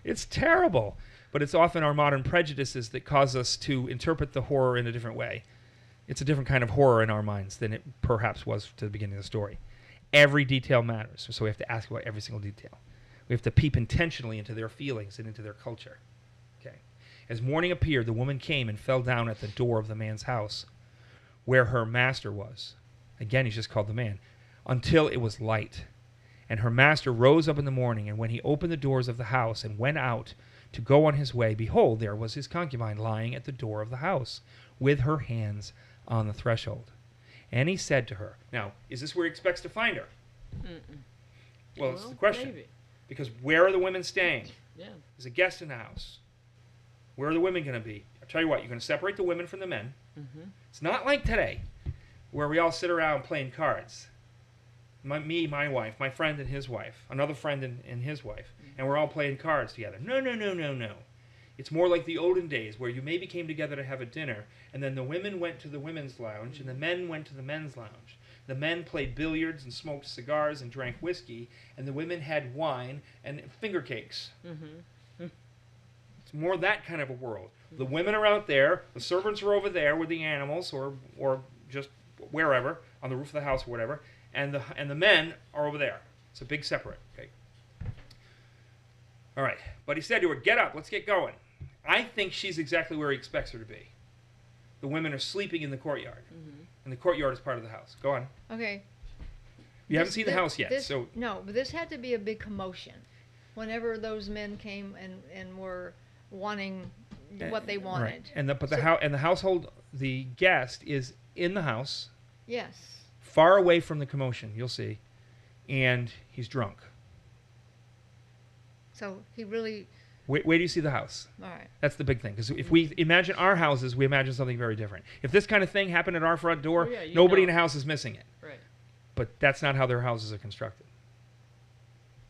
S2: It's terrible. But it's often our modern prejudices that cause us to interpret the horror in a different way. It's a different kind of horror in our minds than it perhaps was to the beginning of the story. Every detail matters, so we have to ask about every single detail. We have to peep intentionally into their feelings and into their culture. Okay. As morning appeared, the woman came and fell down at the door of the man's house, where her master was. Again, he's just called the man. Until it was light. And her master rose up in the morning, and when he opened the doors of the house and went out to go on his way, behold, there was his concubine lying at the door of the house, with her hands on the threshold. And he said to her, now, is this where he expects to find her?
S3: Mm-mm.
S2: Well, it's the question.
S3: Maybe.
S2: Because where are the women staying?
S3: Yeah.
S2: There's a guest in the house. Where are the women going to be? I'll tell you what, you're going to separate the women from the men.
S3: Mm-hmm.
S2: It's not like today, where we all sit around playing cards. My wife, my friend and his wife, another friend and his wife, and we're all playing cards together. No. It's more like the olden days, where you maybe came together to have a dinner, and then the women went to the women's lounge, and the men went to the men's lounge. The men played billiards and smoked cigars and drank whiskey, and the women had wine and finger cakes.
S3: Mm-hmm.
S2: It's more that kind of a world. The women are out there, the servants are over there with the animals, or just wherever, on the roof of the house or whatever, and the men are over there. It's a big separate. Okay. All right. But he said to her, get up, let's get going. I think she's exactly where he expects her to be. The women are sleeping in the courtyard.
S3: Mm-hmm.
S2: And the courtyard is part of the house. Go on.
S4: Okay.
S2: You haven't seen the house yet, so
S4: No, but this had to be a big commotion. Whenever those men came and were wanting what they wanted.
S2: right. And the household, the guest is in the house,
S4: Yes.
S2: far away from the commotion. You'll see, and he's drunk.
S4: So he really.
S2: Where do you see the house?
S4: All right.
S2: That's the big thing. Because if we imagine our houses, we imagine something very different. If this kind of thing happened at our front door,
S3: Oh, yeah,
S2: nobody in the house is missing it.
S3: Right.
S2: But that's not how their houses are constructed.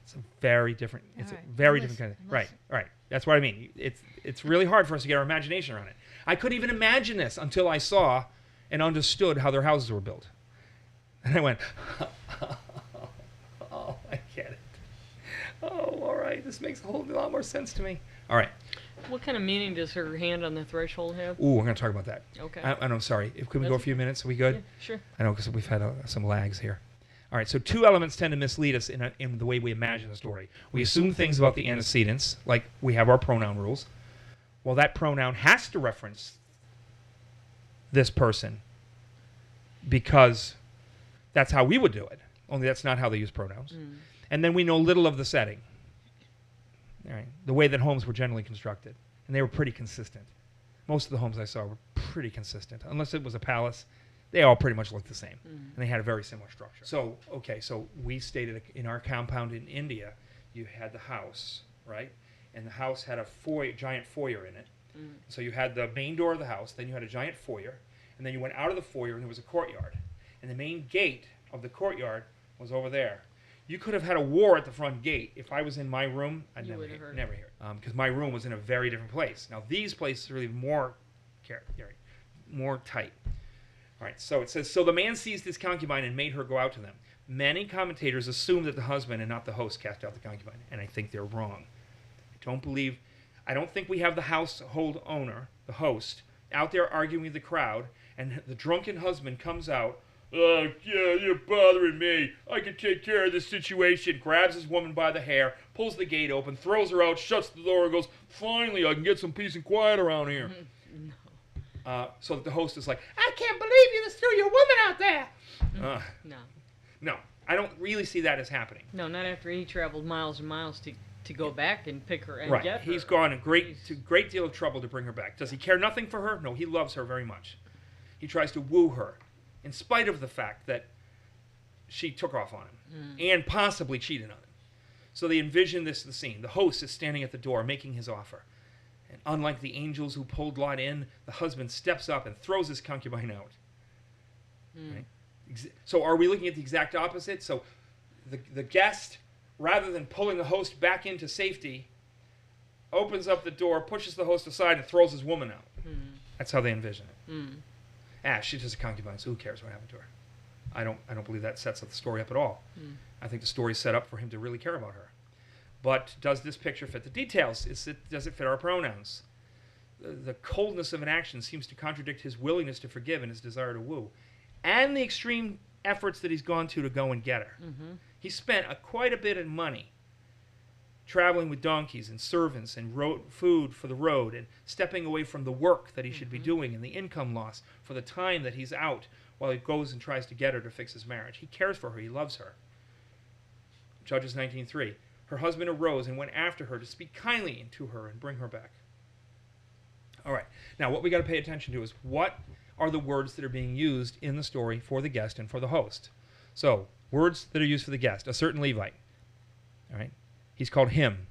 S2: It's a very different. It's
S4: All right.
S2: a very
S4: I'm
S2: different kind of.
S4: listening.
S2: Right. That's what I mean. It's really hard for us to get our imagination around it. I couldn't even imagine this until I saw and understood how their houses were built, and I went, "Oh, I get it. Oh, all right. This makes a whole lot more sense to me." All right.
S3: What kind of meaning does her hand on the threshold have?
S2: Ooh, we're going to talk about that.
S3: Okay.
S2: I'm sorry. Can we go a
S3: That's
S2: few minutes? Are we good?
S3: Yeah, sure.
S2: I know because we've had some lags here. All right, so two elements tend to mislead us in the way we imagine the story. We assume things about the antecedents, like we have our pronoun rules. Well, that pronoun has to reference this person because that's how we would do it, only that's not how they use pronouns.
S3: Mm.
S2: And then we know little of the setting, all right, the way that homes were generally constructed. And they were pretty consistent. Most of the homes I saw were pretty consistent. Unless it was a palace, they all pretty much looked the same.
S3: Mm.
S2: And they had a very similar structure. So we stayed in our compound in India, you had the house, right? And the house had a giant foyer in it.
S3: Mm.
S2: So you had the main door of the house, then you had a giant foyer, and then you went out of the foyer and there was a courtyard. And the main gate of the courtyard was over there. You could have had a war at the front gate. If I was in my room, I'd
S3: You
S2: never
S3: would
S2: hear
S3: have heard
S2: it. Because my room was in a very different place. Now these places are really more tight. All right, so it says, so the man seized his concubine and made her go out to them. Many commentators assume that the husband and not the host cast out the concubine, and I think they're wrong. I don't think we have the household owner, the host, out there arguing with the crowd, and the drunken husband comes out, yeah, you're bothering me. I can take care of this situation. Grabs his woman by the hair, pulls the gate open, throws her out, shuts the door, and goes, finally, I can get some peace and quiet around here. So that the host is like, I can't believe you just threw your woman out there. No, I don't really see that as happening.
S3: No, not after he traveled miles and miles to go back and pick her and
S2: Right,
S3: get her.
S2: he's gone to great deal of trouble to bring her back. Does he care nothing for her? No, he loves her very much. He tries to woo her, in spite of the fact that she took off on him and possibly cheated on him. So they envision the scene. The host is standing at the door making his offer. And unlike the angels who pulled Lot in, the husband steps up and throws his concubine out. Right? So are we looking at the exact opposite? So the guest, rather than pulling the host back into safety, opens up the door, pushes the host aside, and throws his woman out. That's how they envision it. She's just a concubine, so who cares what happened to her? I don't believe that sets up the story up at all. I think the story's set up for him to really care about her. But does this picture fit the details? Does it fit our pronouns? The coldness of an action seems to contradict his willingness to forgive and his desire to woo, and the extreme efforts that he's gone to go and get her. He spent quite a bit of money traveling with donkeys and servants and food for the road and stepping away from the work that he should be doing and the income loss for the time that he's out while he goes and tries to get her to fix his marriage. He cares for her. He loves her. Judges 19:3. Her husband arose and went after her to speak kindly to her and bring her back. All right. Now, what we got to pay attention to is what are the words that are being used in the story for the guest and for the host. So, words that are used for the guest. A certain Levite. All right. He's called him.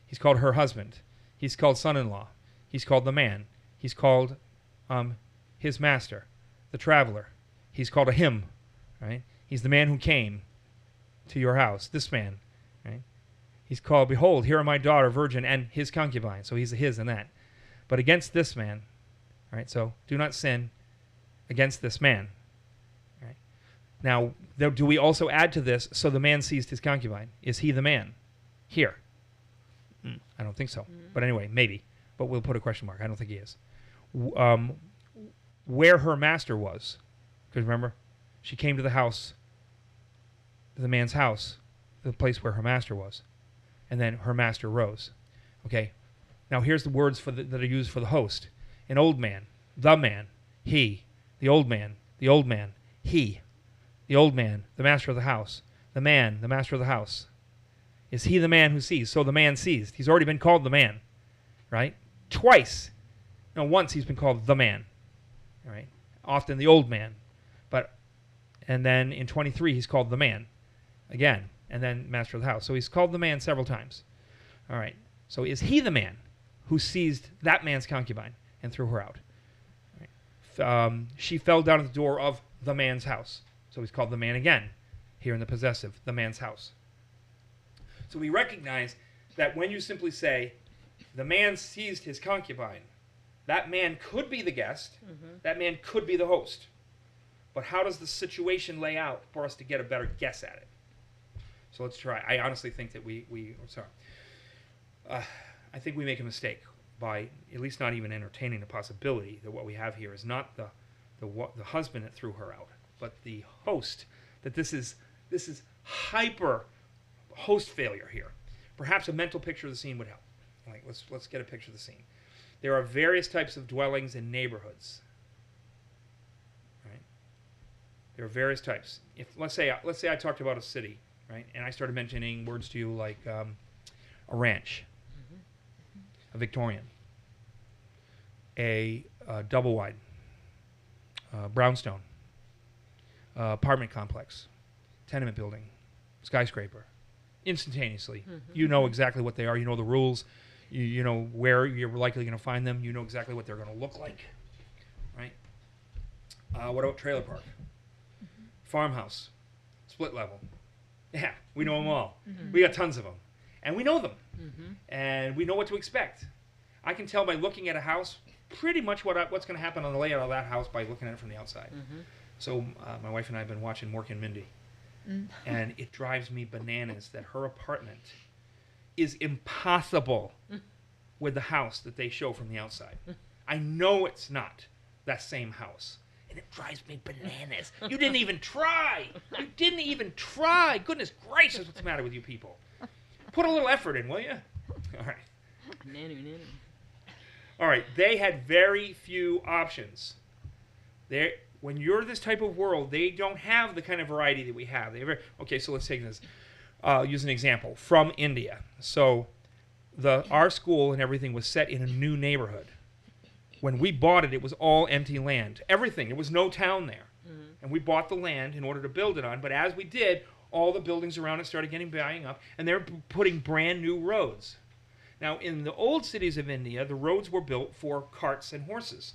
S2: He's called her husband. He's called son-in-law. He's called the man. He's called his master, the traveler. He's called a him. Right. He's the man who came to your house. This man. Right. He's called, behold, here are my daughter, virgin, and his concubine. So he's a his in that. But against this man, right? So do not sin against this man. Right? Now, do we also add to this, so the man seized his concubine? Is he the man? Here. I don't think so. But anyway, maybe. But we'll put a question mark. I don't think he is. Where her master was. Because remember, she came to the house, the man's house, the place where her master was. And then her master rose. Okay. Now here's the words that are used for the host. An old man, the man, he, the old man, he, the old man, the master of the house, the man, the master of the house. Is he the man who sees? So the man seized. He's already been called the man, right? Twice. No, once he's been called the man, all right? Often the old man. And then in 23 he's called the man again. And then master of the house. So he's called the man several times. All right. So is he the man who seized that man's concubine and threw her out? Right. She fell down at the door of the man's house. So he's called the man again. Here in the possessive, the man's house. So we recognize that when you simply say, the man seized his concubine, that man could be the guest. That man could be the host. But how does the situation lay out for us to get a better guess at it? So let's try. I honestly think that I think we make a mistake by at least not even entertaining the possibility that what we have here is not the husband that threw her out, but the host. That this is hyper host failure here. Perhaps a mental picture of the scene would help. Like let's get a picture of the scene. There are various types of dwellings and neighborhoods. Right? There are various types. If let's say I talked about a city. Right, and I started mentioning words to you like a ranch, a Victorian, a double wide, brownstone, apartment complex, tenement building, skyscraper. Instantaneously, you know exactly what they are. You know the rules. You know where you're likely going to find them. You know exactly what they're going to look like. Right. What about trailer park, farmhouse, split level? Yeah, we know them all. We got tons of them. And we know them. And we know what to expect. I can tell by looking at a house pretty much what's going to happen on the layout of that house by looking at it from the outside. So my wife and I have been watching Mork and Mindy. And it drives me bananas that her apartment is impossible with the house that they show from the outside. I know it's not that same house. And it drives me bananas. You didn't even try. You didn't even try. Goodness gracious, what's the matter with you people? Put a little effort in, will you? All right.
S3: Nanny.
S2: All right. They had very few options. When you're this type of world, they don't have the kind of variety that we have. Okay, so let's take this. Use an example from India. So our school and everything was set in a new neighborhood. When we bought it, it was all empty land. Everything. There was no town there. And we bought the land in order to build it on. But as we did, all the buildings around it started buying up, and they're putting brand new roads. Now, in the old cities of India, the roads were built for carts and horses.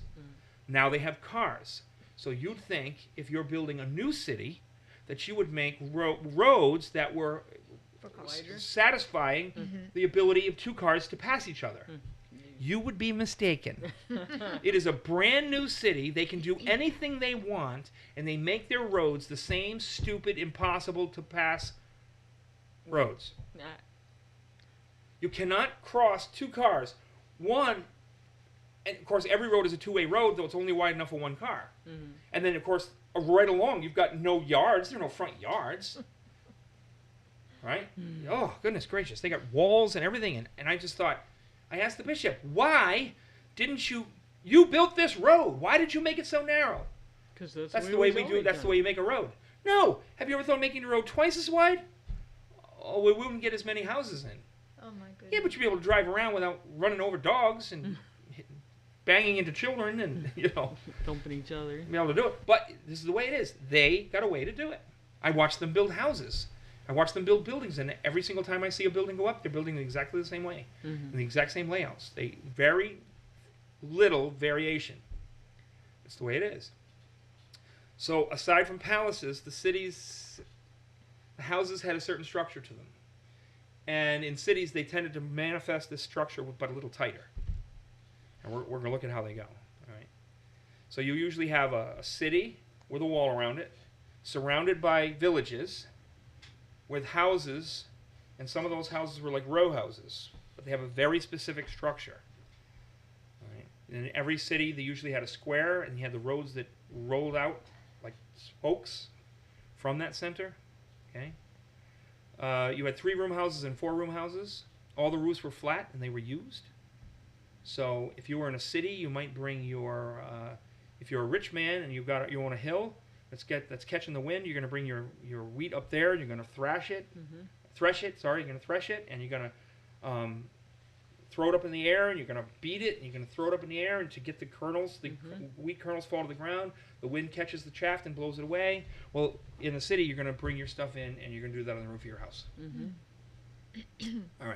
S2: Now they have cars. So you'd think if you're building a new city that you would make roads that were
S3: Wider.
S2: satisfying the ability of two cars to pass each other. You would be mistaken. It is a brand new city. They can do anything they want, and they make their roads the same stupid, impossible to pass roads. You cannot cross two cars. One, and of course, every road is a two-way road, though it's only wide enough for one car. And then, of course, right along, you've got no yards. There are no front yards. Right? Oh, goodness gracious. They got walls and everything. And I just thought, I asked the bishop, why didn't you built this road. Why did you make it so narrow?
S3: Because
S2: That's the way we do it. That's the way you make a road. No. Have you ever thought of making the road twice as wide? Oh, we wouldn't get as many houses in.
S4: Oh my goodness.
S2: Yeah, but you'd be able to drive around without running over dogs and banging into children and,
S3: Thumping each other.
S2: be able to do it. But this is the way it is. They got a way to do it. I watched them build houses. I watch them build buildings, and every single time I see a building go up, they're building it exactly the same way, in the exact same layouts. They very little variation. That's the way it is. So aside from palaces, the houses had a certain structure to them, and in cities they tended to manifest this structure but a little tighter. And we're going to look at how they go. All right. So you usually have a city with a wall around it, surrounded by villages, with houses, and some of those houses were like row houses, but they have a very specific structure. All right. In every city, they usually had a square, and you had the roads that rolled out like spokes from that center. Okay. You had 3-room houses and 4-room houses. All the roofs were flat, and they were used. So if you were in a city, you might bring your, if you're a rich man and you own a hill that's catching the wind, you're going to bring your wheat up there. You're going to thresh it, you're going to thresh it, and you're going to throw it up in the air, and you're going to beat it, and you're going to throw it up in the air, and to get the kernels, the wheat kernels fall to the ground. The wind catches the chaff and blows it away. Well, in the city, you're going to bring your stuff in, and you're going to do that on the roof of your house. All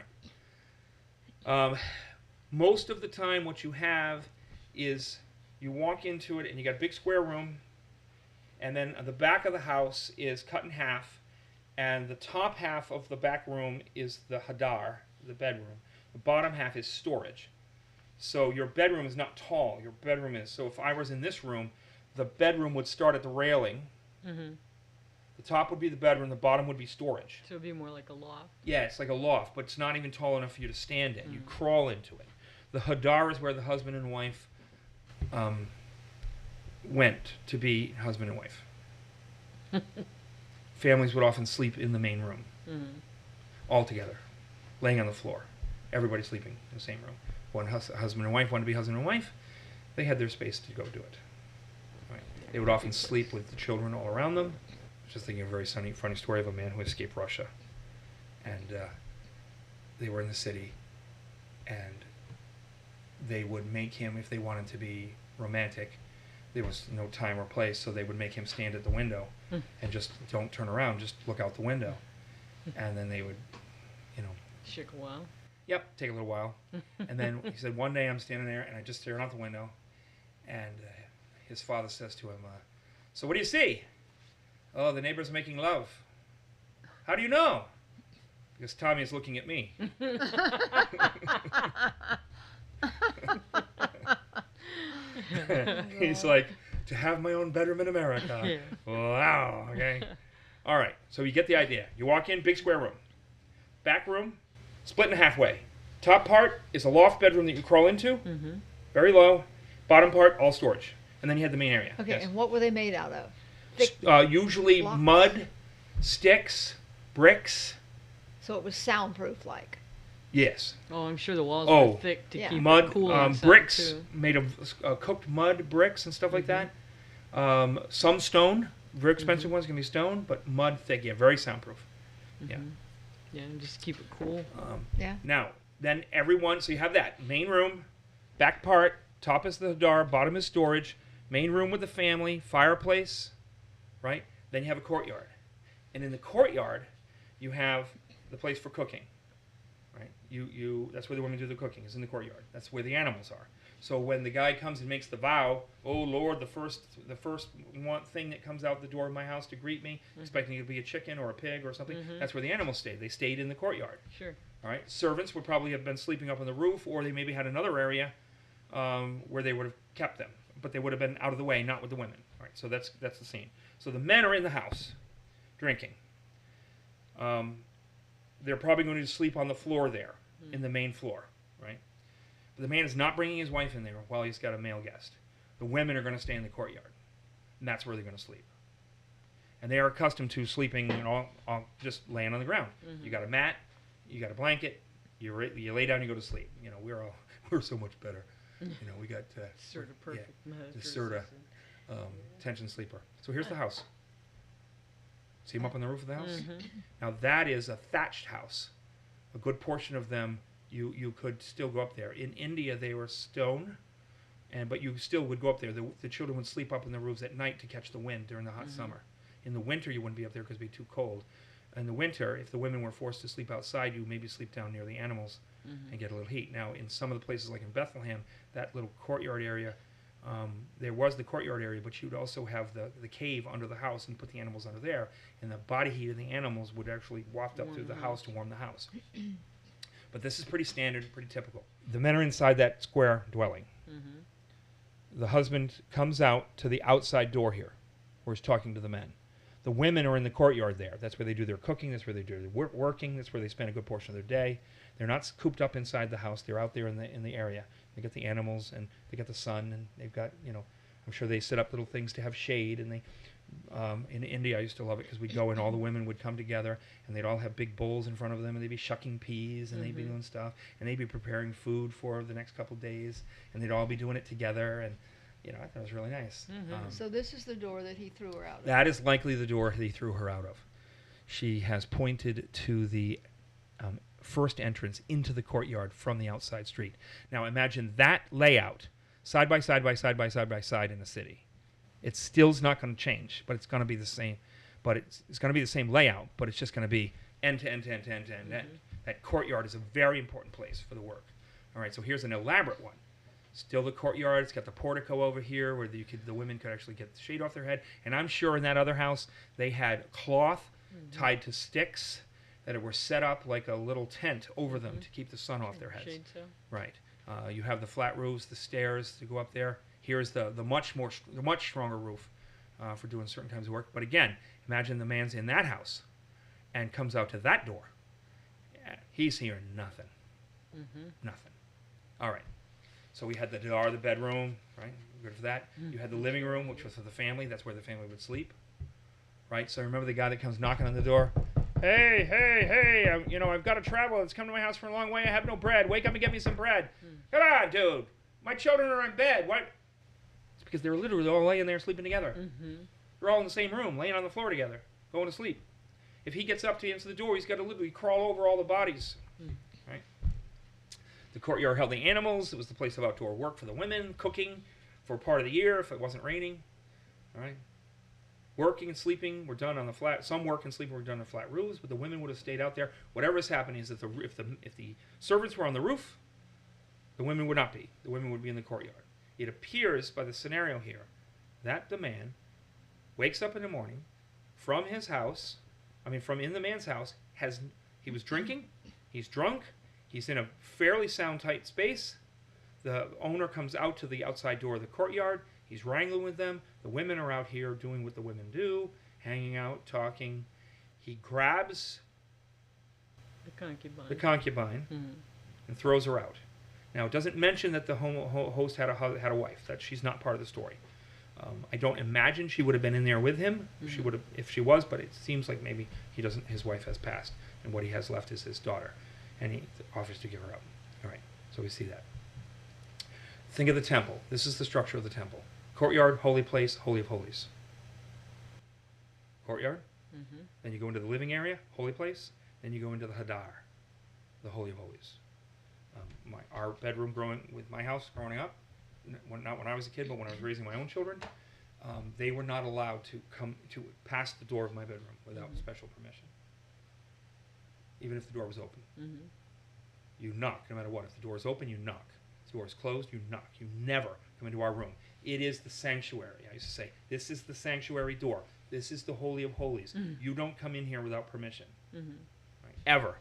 S2: right. Most of the time, what you have is you walk into it, and you got a big square room, and then the back of the house is cut in half, and the top half of the back room is the hadar, the bedroom. The bottom half is storage. So your bedroom is not tall. Your bedroom is, so if I was in this room, the bedroom would start at the railing. The top would be the bedroom, the bottom would be storage.
S3: So it'd be more like a loft.
S2: Yeah, it's like a loft, but it's not even tall enough for you to stand in. You crawl into it. The hadar is where the husband and wife went to be husband and wife. Families would often sleep in the main room, all together, laying on the floor. Everybody sleeping in the same room. When husband and wife wanted to be husband and wife, they had their space to go do it. Right. They would often sleep with the children all around them. I was just thinking of a very funny story of a man who escaped Russia. And they were in the city, and they would make him, if they wanted to be romantic, there was no time or place, so they would make him stand at the window and just don't turn around, just look out the window. And then they would,
S3: Shook a while.
S2: Yep, take a little while. And then he said, one day I'm standing there and I just staring out the window, and his father says to him, so what do you see? Oh, the neighbor's making love. How do you know? Because Tommy is looking at me. He's like, to have my own bedroom in America.
S3: Yeah.
S2: Wow, okay. All right, so you get the idea. You walk in, big square room. Back room, split in halfway. Top part is a loft bedroom that you crawl into, very low. Bottom part, all storage. And then you had the main area.
S4: Okay,
S2: Yes.
S4: and what were they made out of? Thick,
S2: Usually
S4: blocks?
S2: mud, sticks, bricks.
S4: so it was soundproof like.
S2: Yes.
S3: Oh, I'm sure the walls
S2: Oh,
S3: were thick to
S4: yeah.
S3: keep
S2: Mud,
S3: it cool inside,
S2: bricks
S3: too.
S2: made of cooked mud bricks and stuff like that. Some stone, very expensive ones can be stone, but mud thick, yeah, very soundproof. Yeah.
S3: Yeah, and just keep it cool.
S4: Yeah.
S2: Now, then so you have that main room, back part, top is the hadar, bottom is storage, main room with the family, fireplace, right? Then you have a courtyard. And in the courtyard, you have the place for cooking. Right? That's where the women do the cooking, is in the courtyard. That's where the animals are. So when the guy comes and makes the vow, oh Lord, the first one thing that comes out the door of my house to greet me, expecting it to be a chicken or a pig or something, that's where the animals stayed. They stayed in the courtyard.
S3: Sure.
S2: All right. Servants would probably have been sleeping up on the roof, or they maybe had another area where they would have kept them, but they would have been out of the way, not with the women. All right. So that's the scene. So the men are in the house, drinking. They're probably going to sleep on the floor there, in the main floor, right? But the man is not bringing his wife in there while he's got a male guest. The women are going to stay in the courtyard, and that's where they're going to sleep. And they are accustomed to sleeping, just laying on the ground. You got a mat, you got a blanket, you lay down, you go to sleep. You know, we're so much better. You know, we got
S3: Sort of perfect.
S2: the Serta tension sleeper. So here's the house. See them up on the roof of the house? Now that is a thatched house. A good portion of them, you could still go up there. In India, they were stone, but you still would go up there. The children would sleep up in the roofs at night to catch the wind during the hot summer. In the winter, you wouldn't be up there because it'd be too cold. In the winter, if the women were forced to sleep outside, you maybe sleep down near the animals and get a little heat. Now, in some of the places, like in Bethlehem, that little courtyard area, there was the courtyard area, but you'd also have the cave under the house and put the animals under there, and the body heat of the animals would actually waft up through the house to warm the house. But this is pretty standard, pretty typical. The men are inside that square dwelling. The husband comes out to the outside door here, where he's talking to the men. The women are in the courtyard there. That's where they do their cooking. That's where they do their working. That's where they spend a good portion of their day. They're not cooped up inside the house. They're out there in the area. They get the animals, and they get the sun, and they've got, I'm sure they set up little things to have shade. And they, in India, I used to love it because we'd go and all the women would come together, and they'd all have big bowls in front of them, and they'd be shucking peas, and they'd be doing stuff, and they'd be preparing food for the next couple of days, and they'd all be doing it together, and I thought it was really nice.
S4: So this is the door that he threw her out of.
S2: That is likely the door he threw her out of. She has pointed to the first entrance into the courtyard from the outside street. Now imagine that layout, side by side by side by side by side in the city. It still's not going to change, but it's going to be the same. But it's going to be the same layout, but it's just going to be end to end to end to end to end. That courtyard is a very important place for the work. All right, so here's an elaborate one. Still the courtyard. It's got the portico over here where the women could actually get the shade off their head. And I'm sure in that other house they had cloth tied to sticks that were set up like a little tent over them to keep the sun off their heads.
S3: Shade sail.
S2: Right. You have the flat roofs, the stairs to go up there. Here's the much stronger roof for doing certain kinds of work. But again, imagine the man's in that house and comes out to that door. He's hearing nothing. Nothing. All right. So we had the door, the bedroom, right? Good for that. You had the living room, which was for the family. That's where the family would sleep, right? So remember the guy that comes knocking on the door. Hey! I've got a traveler that's come to my house from a long way. I have no bread. Wake up and get me some bread. Come on, dude. My children are in bed. What? It's because they're literally all laying there sleeping together. They're all in the same room, laying on the floor together, going to sleep. If he gets up to answer the door, he's got to literally crawl over all the bodies, right? The courtyard held the animals. It was the place of outdoor work for the women, cooking for part of the year if it wasn't raining. All right. Working and sleeping were done on the flat. Some work and sleeping were done on flat roofs, but the women would have stayed out there. Whatever is happening is that if the servants were on the roof, the women would not be. The women would be in the courtyard. It appears by the scenario here that the man wakes up in the morning from his house. From in the man's house. He was drinking. He's drunk. He's in a fairly sound, tight space. The owner comes out to the outside door of the courtyard. He's wrangling with them. The women are out here doing what the women do, hanging out, talking. He grabs the concubine and throws her out. Now, it doesn't mention that the host had a wife. That she's not part of the story. I don't imagine she would have been in there with him. She would have, if she was, but it seems like maybe he doesn't. His wife has passed, and what he has left is his daughter. And he offers to give her up. All right, so we see that. Think of the temple. This is the structure of the temple. Courtyard, holy place, holy of holies. Courtyard. Then you go into the living area, holy place. Then you go into the hadar, the holy of holies. Our bedroom with my house growing up, not when I was a kid, but when I was raising my own children, they were not allowed to come to pass the door of my bedroom without special permission, even if the door was open.
S3: Mm-hmm.
S2: You knock, no matter what. If the door is open, you knock. If the door is closed, you knock. You never come into our room. It is the sanctuary. I used to say, this is the sanctuary door. This is the Holy of Holies.
S3: Mm-hmm.
S2: You don't come in here without permission.
S3: Mm-hmm.
S2: Right? Ever.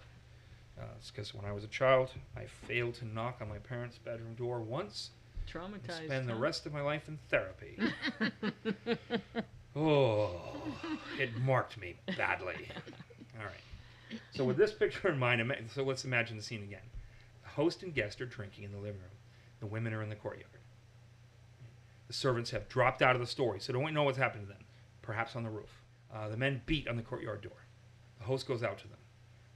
S2: It's because when I was a child, I failed to knock on my parents' bedroom door once.
S3: Traumatized.
S2: And spend the
S3: huh?
S2: rest of my life in therapy. Oh, it marked me badly. All right. So with this picture in mind, so let's imagine the scene again. The host and guest are drinking in the living room. The women are in the courtyard. The servants have dropped out of the story, so don't know what's happened to them. Perhaps on the roof. The men beat on the courtyard door. The host goes out to them.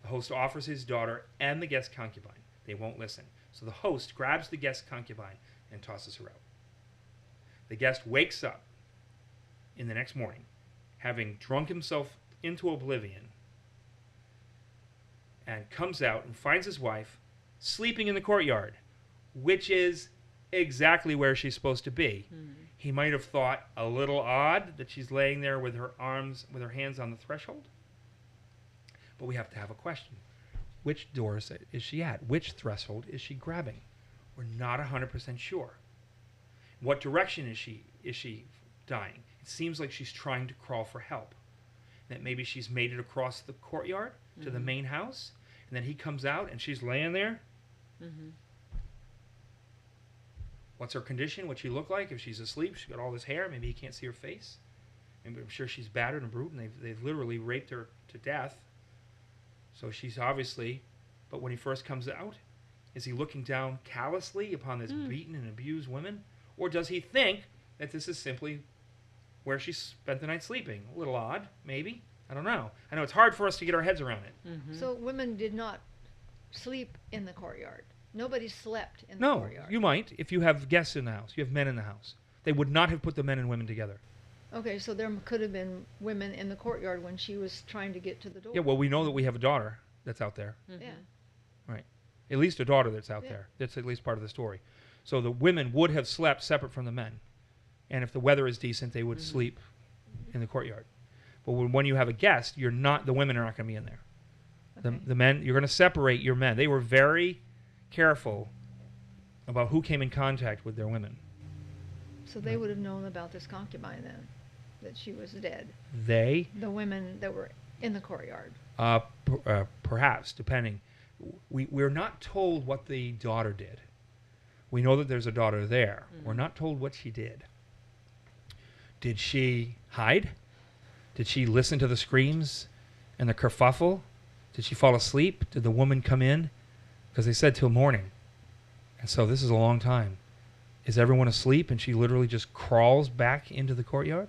S2: The host offers his daughter and the guest concubine. They won't listen. So the host grabs the guest concubine and tosses her out. The guest wakes up in the next morning, having drunk himself into oblivion, and comes out and finds his wife sleeping in the courtyard, which is exactly where she's supposed to be.
S3: Mm-hmm.
S2: He might have thought a little odd that she's laying there with her hands on the threshold. But we have to have a question. Which door is she at? Which threshold is she grabbing? We're not 100% sure. What direction is she dying? It seems like she's trying to crawl for help. That maybe she's made it across the courtyard to the main house, and then he comes out and she's laying there.
S3: Mm-hmm.
S2: What's her condition? What's she look like? If she's asleep, she's got all this hair. Maybe he can't see her face. And I'm sure she's battered and bruised, and they've literally raped her to death. So she's obviously, but when he first comes out, is he looking down callously upon this beaten and abused woman? Or does he think that this is simply where she spent the night sleeping? A little odd, maybe. I don't know. I know it's hard for us to get our heads around it.
S3: Mm-hmm.
S4: So women did not sleep in the courtyard. Nobody slept in the
S2: No,
S4: courtyard.
S2: you might if you have guests in the house. You have men in the house. They would not have put the men and women together.
S4: Okay, so there could have been women in the courtyard when she was trying to get to the door.
S2: Yeah, well, we know that we have a daughter that's out there.
S3: Mm-hmm.
S4: Yeah.
S2: Right. At least a daughter that's out
S4: Yeah.
S2: there. That's at least part of the story. So the women would have slept separate from the men. And if the weather is decent, they would sleep in the courtyard. But when you have a guest, the women are not going to be in there.
S4: Okay.
S2: The men, you're going to separate your men. They were very careful about who came in contact with their women.
S4: So they would have known about this concubine then, that she was dead.
S2: They,
S4: The women that were in the courtyard.
S2: perhaps, depending. We're not told what the daughter did. We know that there's a daughter there. We're not told what she did. Did she hide? Did she listen to the screams and the kerfuffle? Did she fall asleep? Did the woman come in? Because they said till morning. And so this is a long time. Is everyone asleep and she literally just crawls back into the courtyard?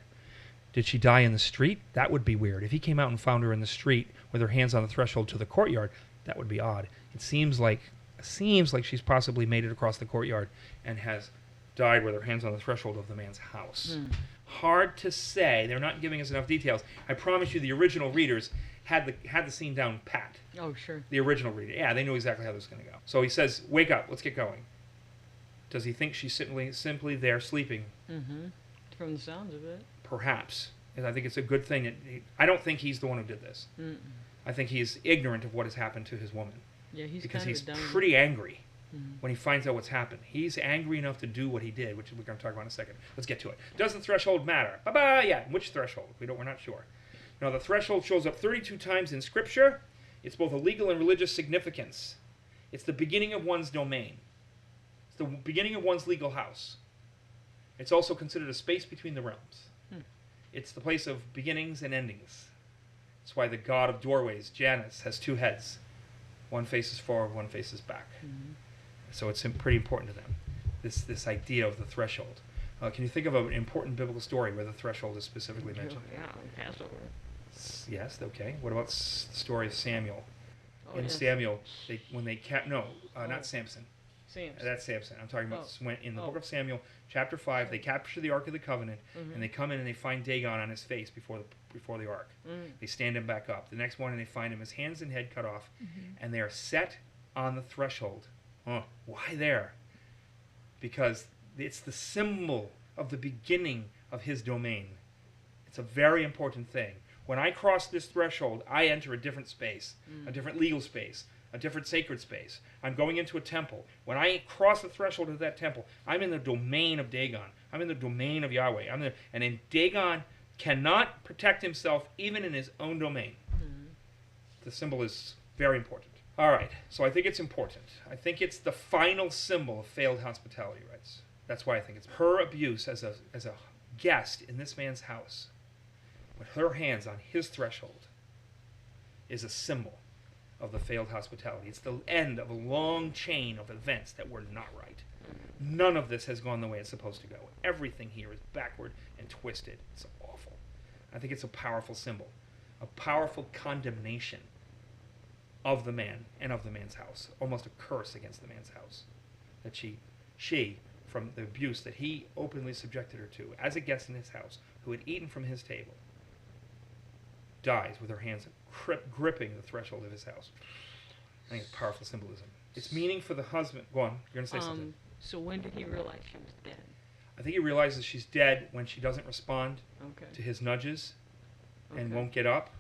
S2: Did she die in the street? That would be weird. If he came out and found her in the street with her hands on the threshold to the courtyard, that would be odd. It seems like she's possibly made it across the courtyard and has died with her hands on the threshold of the man's house. Hard to say. They're not giving us enough details. I promise you the original readers had the scene down pat.
S3: Oh, sure.
S2: The original reader. Yeah, they knew exactly how this was going to go. So he says, wake up, let's get going. Does he think she's simply there sleeping?
S3: Mm-hmm. From the sounds of it.
S2: Perhaps. And I think it's a good thing. I don't think he's the one who did this.
S3: Mm-mm.
S2: I think he's ignorant of what has happened to his woman.
S3: Yeah, he's
S2: Because
S3: kind
S2: he's
S3: of a dummy.
S2: pretty angry
S3: Mhm.
S2: when he finds out what's happened. He's angry enough to do what he did, which we're going to talk about in a second. Let's get to it. Does the threshold matter? Bye-bye. Yeah, which threshold? We're not sure. Now, the threshold shows up 32 times in Scripture. It's both a legal and religious significance. It's the beginning of one's domain. It's the beginning of one's legal house. It's also considered a space between the realms. It's the place of beginnings and endings. That's why the god of doorways, Janus, has two heads. One faces forward, one faces back.
S3: Mhm.
S2: So it's pretty important to them, this idea of the threshold. Can you think of an important biblical story where the threshold is specifically mentioned?
S3: Yeah, Passover.
S2: Yes, okay. What about the story of Samuel?
S3: Oh,
S2: In
S3: yes.
S2: Samuel, not Samson.
S3: Samson.
S2: That's Samson. I'm talking about when in the book
S3: Oh.
S2: of Samuel, chapter 5, they capture the Ark of the Covenant,
S3: Mhm.
S2: and they come in and they find Dagon on his face before the Ark.
S3: Mm.
S2: They stand him back up. The next morning they find him, his hands and head cut off, and they are set on the threshold. Why there? Because it's the symbol of the beginning of his domain. It's a very important thing. When I cross this threshold, I enter a different space, a different legal space, a different sacred space. I'm going into a temple. When I cross the threshold of that temple, I'm in the domain of Dagon. I'm in the domain of Yahweh. And then Dagon cannot protect himself even in his own domain. The symbol is very important. All right, so I think it's important. I think it's the final symbol of failed hospitality rights. That's why I think it's her abuse as a guest in this man's house, with her hands on his threshold, is a symbol of the failed hospitality. It's the end of a long chain of events that were not right. None of this has gone the way it's supposed to go. Everything here is backward and twisted. It's awful. I think it's a powerful symbol, a powerful condemnation of the man and of the man's house, almost a curse against the man's house, that she, from the abuse that he openly subjected her to as a guest in his house, who had eaten from his table, dies with her hands gripping the threshold of his house. I think it's powerful symbolism. It's meaning for the husband. Go on, you're going to say something.
S3: So when did he realize she was dead?
S2: I think he realizes she's dead when she doesn't respond
S3: Okay.
S2: to his nudges and
S3: Okay.
S2: won't get up.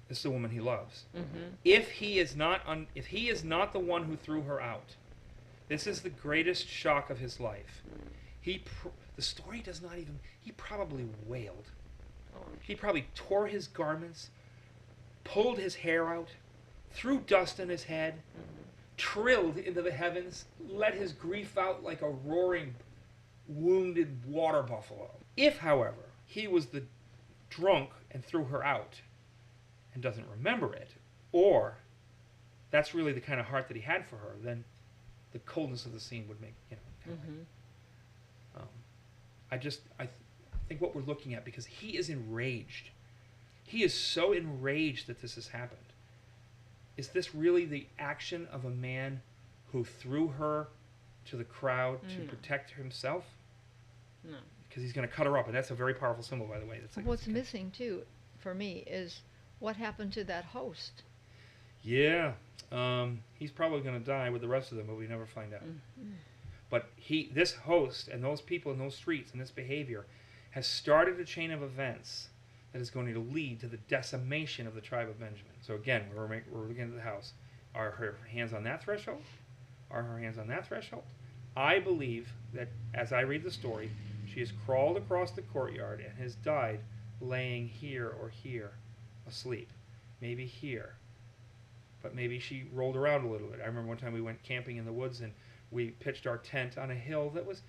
S2: This is the woman he loves.
S3: Mm-hmm.
S2: If he is not the one who threw her out, this is the greatest shock of his life. The story does not even. He probably wailed. He probably tore his garments, pulled his hair out, threw dust on his head, trilled into the heavens, let his grief out like a roaring, wounded water buffalo. If, however, he was the drunk and threw her out and doesn't remember it, or that's really the kind of heart that he had for her, then the coldness of the scene would make, I think what we're looking at, because he is enraged. He is so enraged that this has happened. Is this really the action of a man who threw her to the crowd to protect himself?
S3: No.
S2: Because he's going to cut her up, and that's a very powerful symbol, by the way.
S4: What's missing too, for me, is what happened to that host.
S2: Yeah, he's probably going to die with the rest of them, but we never find out. But this host and those people in those streets and this behavior has started a chain of events that is going to lead to the decimation of the tribe of Benjamin. So again, we're looking at the house. Are her hands on that threshold? Are her hands on that threshold? I believe that as I read the story, she has crawled across the courtyard and has died laying here or here, asleep. Maybe here. But maybe she rolled around a little bit. I remember one time we went camping in the woods and we pitched our tent on a hill that was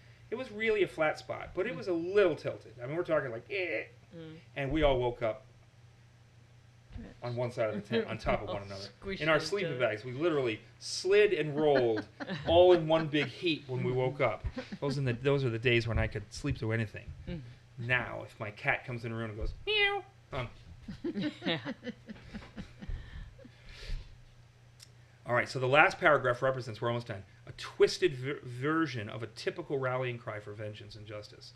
S2: really a flat spot, but it was a little tilted. I mean, we're talking like, and we all woke up on one side of the tent, on top of one another. In our sleeping bags, we literally slid and rolled all in one big heap when we woke up. Those are the days when I could sleep through anything. Now, if my cat comes in the room and goes, meow, All right, so the last paragraph represents, we're almost done, a twisted version of a typical rallying cry for vengeance and justice.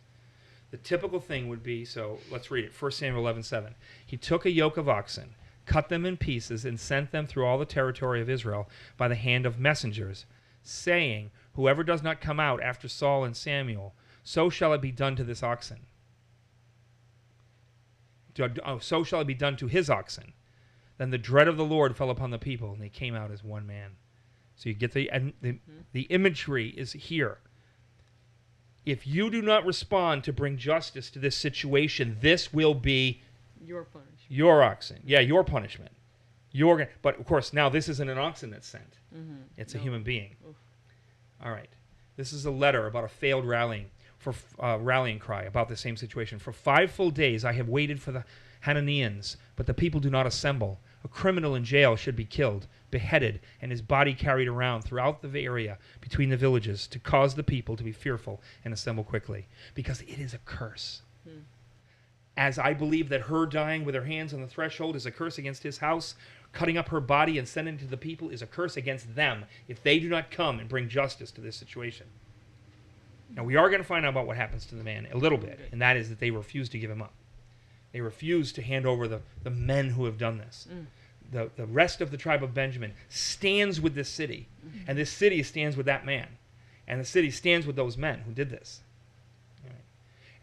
S2: The typical thing would be, so let's read it, 1 Samuel 11:7. He took a yoke of oxen, cut them in pieces, and sent them through all the territory of Israel by the hand of messengers, saying, whoever does not come out after Saul and Samuel, so shall it be done to this oxen. So shall it be done to his oxen. Then the dread of the Lord fell upon the people, and they came out as one man. So you get the imagery is here. If you do not respond to bring justice to this situation, this will be
S3: your punishment.
S2: Your oxen. Yeah, your punishment. But of course, now this isn't an oxen that's sent. It's a human being.
S3: Oof.
S2: All right. This is a letter about a failed rallying cry about the same situation. For 5 full days I have waited for the Hananians, but the people do not assemble. A criminal in jail should be killed, beheaded, and his body carried around throughout the area between the villages to cause the people to be fearful and assemble quickly, because it is a curse. As I believe that her dying with her hands on the threshold is a curse against his house, cutting up her body and sending it to the people is a curse against them if they do not come and bring justice to this situation. Now, we are going to find out about what happens to the man a little bit, and that is that they refuse to give him up. They refuse to hand over the men who have done this. The rest of the tribe of Benjamin stands with this city, and this city stands with that man, and the city stands with those men who did this. All right.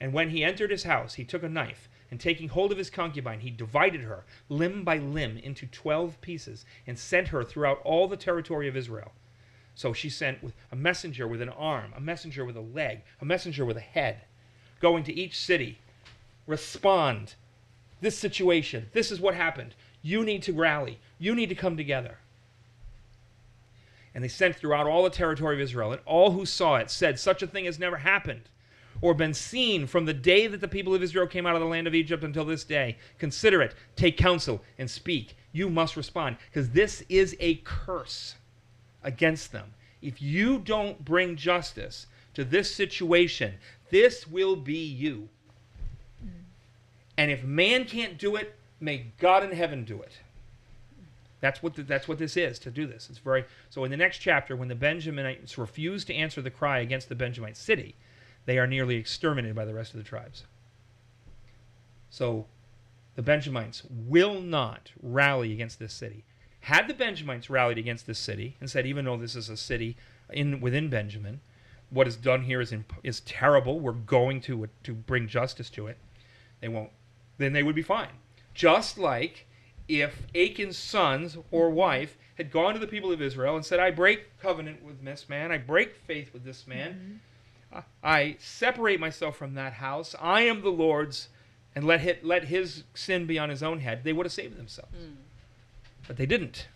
S2: And when he entered his house, he took a knife, and taking hold of his concubine, he divided her limb by limb into 12 pieces and sent her throughout all the territory of Israel. So she sent with a messenger with an arm, a messenger with a leg, a messenger with a head, going to each city. Respond. This situation, this is what happened. You need to rally. You need to come together. And they sent throughout all the territory of Israel, and all who saw it said, such a thing has never happened or been seen from the day that the people of Israel came out of the land of Egypt until this day. Consider it, take counsel, and speak. You must respond, because this is a curse against them. If you don't bring justice to this situation, this will be you. And if man can't do it, may God in heaven do it. That's what this is, to do this. It's very so. In the next chapter, when the Benjaminites refuse to answer the cry against the Benjamite city, they are nearly exterminated by the rest of the tribes. So the Benjamites will not rally against this city. Had the Benjamites rallied against this city and said, even though this is a city within Benjamin, what is done here is terrible. We're going to bring justice to it. They won't. Then they would be fine. Just like if Achan's sons or wife had gone to the people of Israel and said, I break covenant with this man, I break faith with this man, I separate myself from that house, I am the Lord's, and let his sin be on his own head, they would have saved themselves. But they didn't.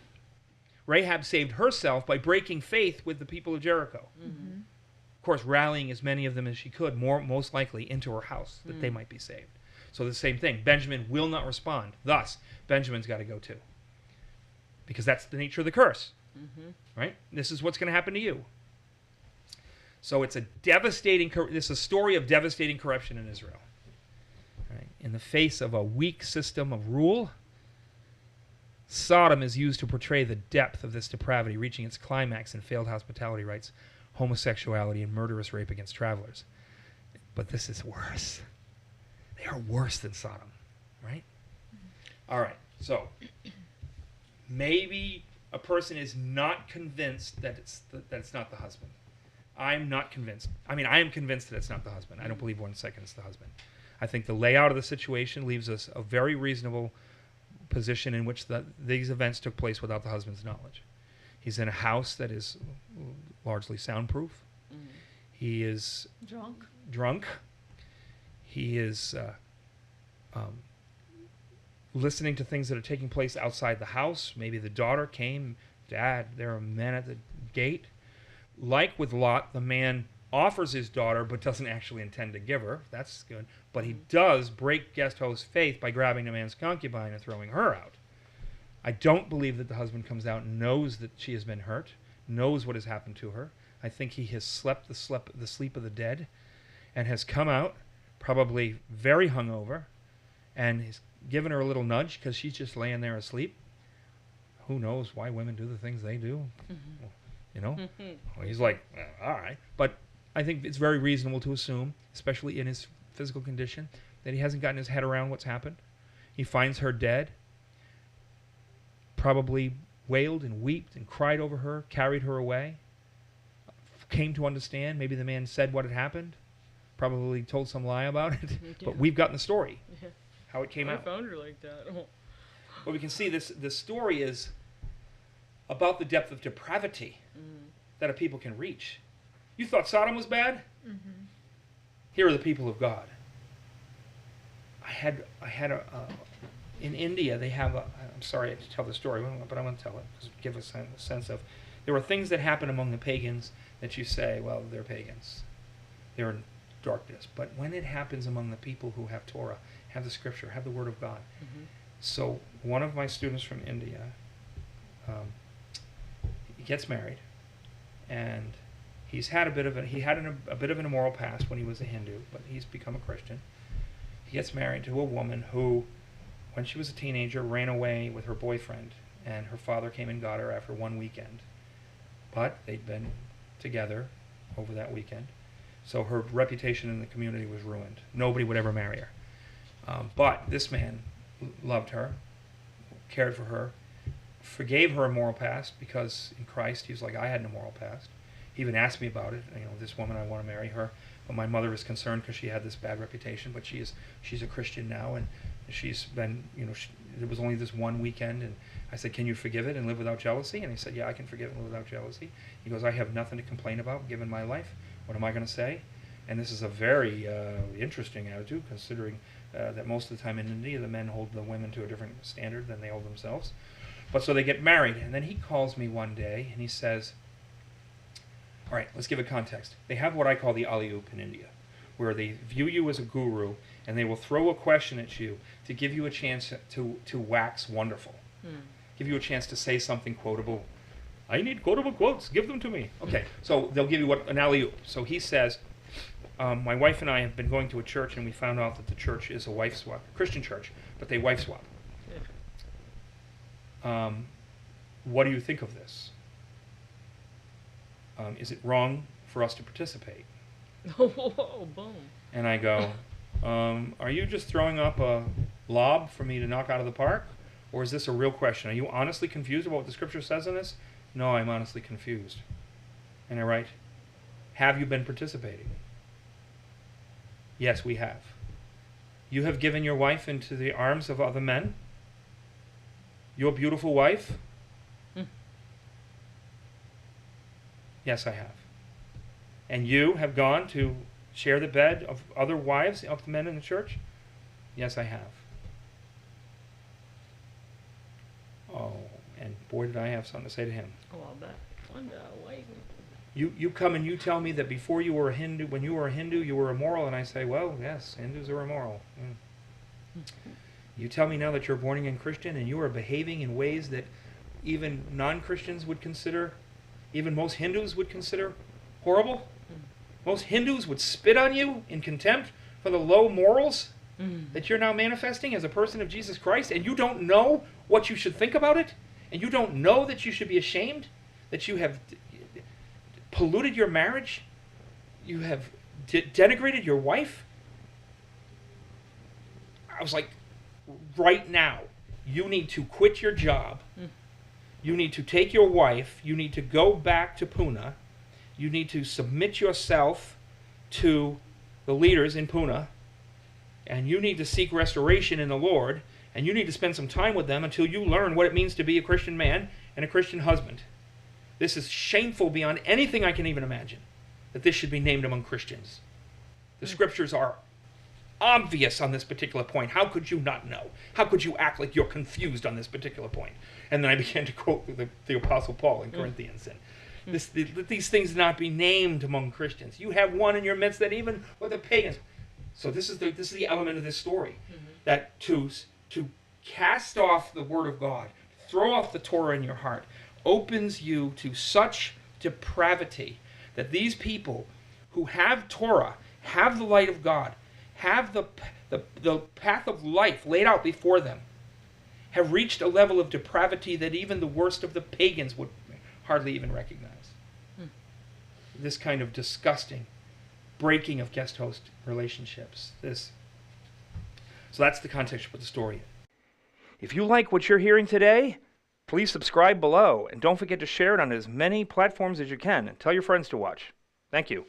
S2: Rahab saved herself by breaking faith with the people of Jericho. Of course, rallying as many of them as she could, most likely into her house, that they might be saved. So the same thing. Benjamin will not respond. Thus, Benjamin's got to go too. Because that's the nature of the curse. Right? This is what's going to happen to you. So it's this is a story of devastating corruption in Israel. Right? In the face of a weak system of rule, Sodom is used to portray the depth of this depravity, reaching its climax in failed hospitality rights, homosexuality, and murderous rape against travelers. But this is worse. They are worse than Sodom, right? All right, so maybe a person is not convinced that it's not the husband. I'm not convinced. I mean, I am convinced that it's not the husband. I don't believe 1 second it's the husband. I think the layout of the situation leaves us a very reasonable position in which these events took place without the husband's knowledge. He's in a house that is largely soundproof. He is drunk. He is listening to things that are taking place outside the house. Maybe the daughter came, Dad, there are men at the gate. Like with Lot, the man offers his daughter but doesn't actually intend to give her. That's good. But he does break guest host's faith by grabbing the man's concubine and throwing her out. I don't believe that the husband comes out and knows that she has been hurt, knows what has happened to her. I think he has slept the sleep of the dead and has come out probably very hungover, and he's given her a little nudge because she's just laying there asleep. Who knows why women do the things they do? You know? Well, he's like, all right. But I think it's very reasonable to assume, especially in his physical condition, that he hasn't gotten his head around what's happened. He finds her dead, probably wailed and wept and cried over her, carried her away, came to understand. Maybe the man said what had happened, probably told some lie about it, but we've gotten the story, how it came out.
S3: I found her like that.
S2: Well, we can see this story is about the depth of depravity that a people can reach. You thought Sodom was bad? Here are the people of God. I had in India, they have I'm sorry to tell the story, but I'm going to tell it, just give us a sense of, there are things that happen among the pagans that you say, well, they're pagans. They're in darkness. But when it happens among the people who have Torah, have the scripture, have the word of God. So one of my students from India, he gets married, and he had a bit of an immoral past when he was a Hindu, but he's become a Christian. He gets married to a woman who, when she was a teenager, ran away with her boyfriend, and her father came and got her after one weekend. But they'd been together over that weekend, so her reputation in the community was ruined. Nobody would ever marry her. But this man loved her, cared for her, forgave her immoral past, because in Christ he was like, I had an immoral past. He even asked me about it. This woman, I want to marry her. But my mother is concerned because she had this bad reputation, but she's a Christian now, and she's been, it was only this one weekend, and I said, can you forgive it and live without jealousy? And he said, yeah, I can forgive it and live without jealousy. He goes, I have nothing to complain about given my life. What am I going to say? And this is a very interesting attitude, considering that most of the time in India, the men hold the women to a different standard than they hold themselves. But so they get married, and then he calls me one day, and he says, all right, let's give it context. They have what I call the alley-oop in India, where they view you as a guru, and they will throw a question at you to give you a chance to wax wonderful. Give you a chance to say something quotable. I need quotable quotes. Give them to me. Okay, so they'll give you an alley-oop. So he says, my wife and I have been going to a church, and we found out that the church is a wife swap, Christian church, but they wife swap. What do you think of this? Is it wrong for us to participate?
S3: Oh, boom.
S2: And I go, are you just throwing up a lob for me to knock out of the park? Or is this a real question? Are you honestly confused about what the scripture says on this? No, I'm honestly confused. And I write, have you been participating? Yes, we have. You have given your wife into the arms of other men? Your beautiful wife? Yes, I have. And you have gone to share the bed of other wives of the men in the church? Yes, I have. Oh, and boy, did I have something to say to him.
S3: Oh, I'll bet. Wait.
S2: You come and you tell me that before you were a Hindu, when you were a Hindu, you were immoral, and I say, well, yes, Hindus are immoral. You tell me now that you're a born-again Christian and you are behaving in ways that even non-Christians would consider, even most Hindus would consider horrible. Most Hindus would spit on you in contempt for the low morals that you're now manifesting as a person of Jesus Christ, and you don't know what you should think about it, and you don't know that you should be ashamed, that you have polluted your marriage, you have denigrated your wife. I was like, right now, you need to quit your job. You need to take your wife. You need to go back to Pune. You need to submit yourself to the leaders in Pune. And you need to seek restoration in the Lord. And you need to spend some time with them until you learn what it means to be a Christian man and a Christian husband. This is shameful beyond anything I can even imagine, that this should be named among Christians. The scriptures are obvious on this particular point. How could you not know? How could you act like you're confused on this particular point? And then I began to quote the Apostle Paul in Corinthians. And these things not be named among Christians. You have one in your midst that even with the pagans. So this is the element of this story. That to cast off the word of God, throw off the Torah in your heart, opens you to such depravity that these people who have Torah, have the light of God, have the path of life laid out before them, have reached a level of depravity that even the worst of the pagans would hardly even recognize. This kind of disgusting breaking of guest host relationships. So that's the context for the story.
S1: If you like what you're hearing today, please subscribe below, and don't forget to share it on as many platforms as you can, and tell your friends to watch. Thank you.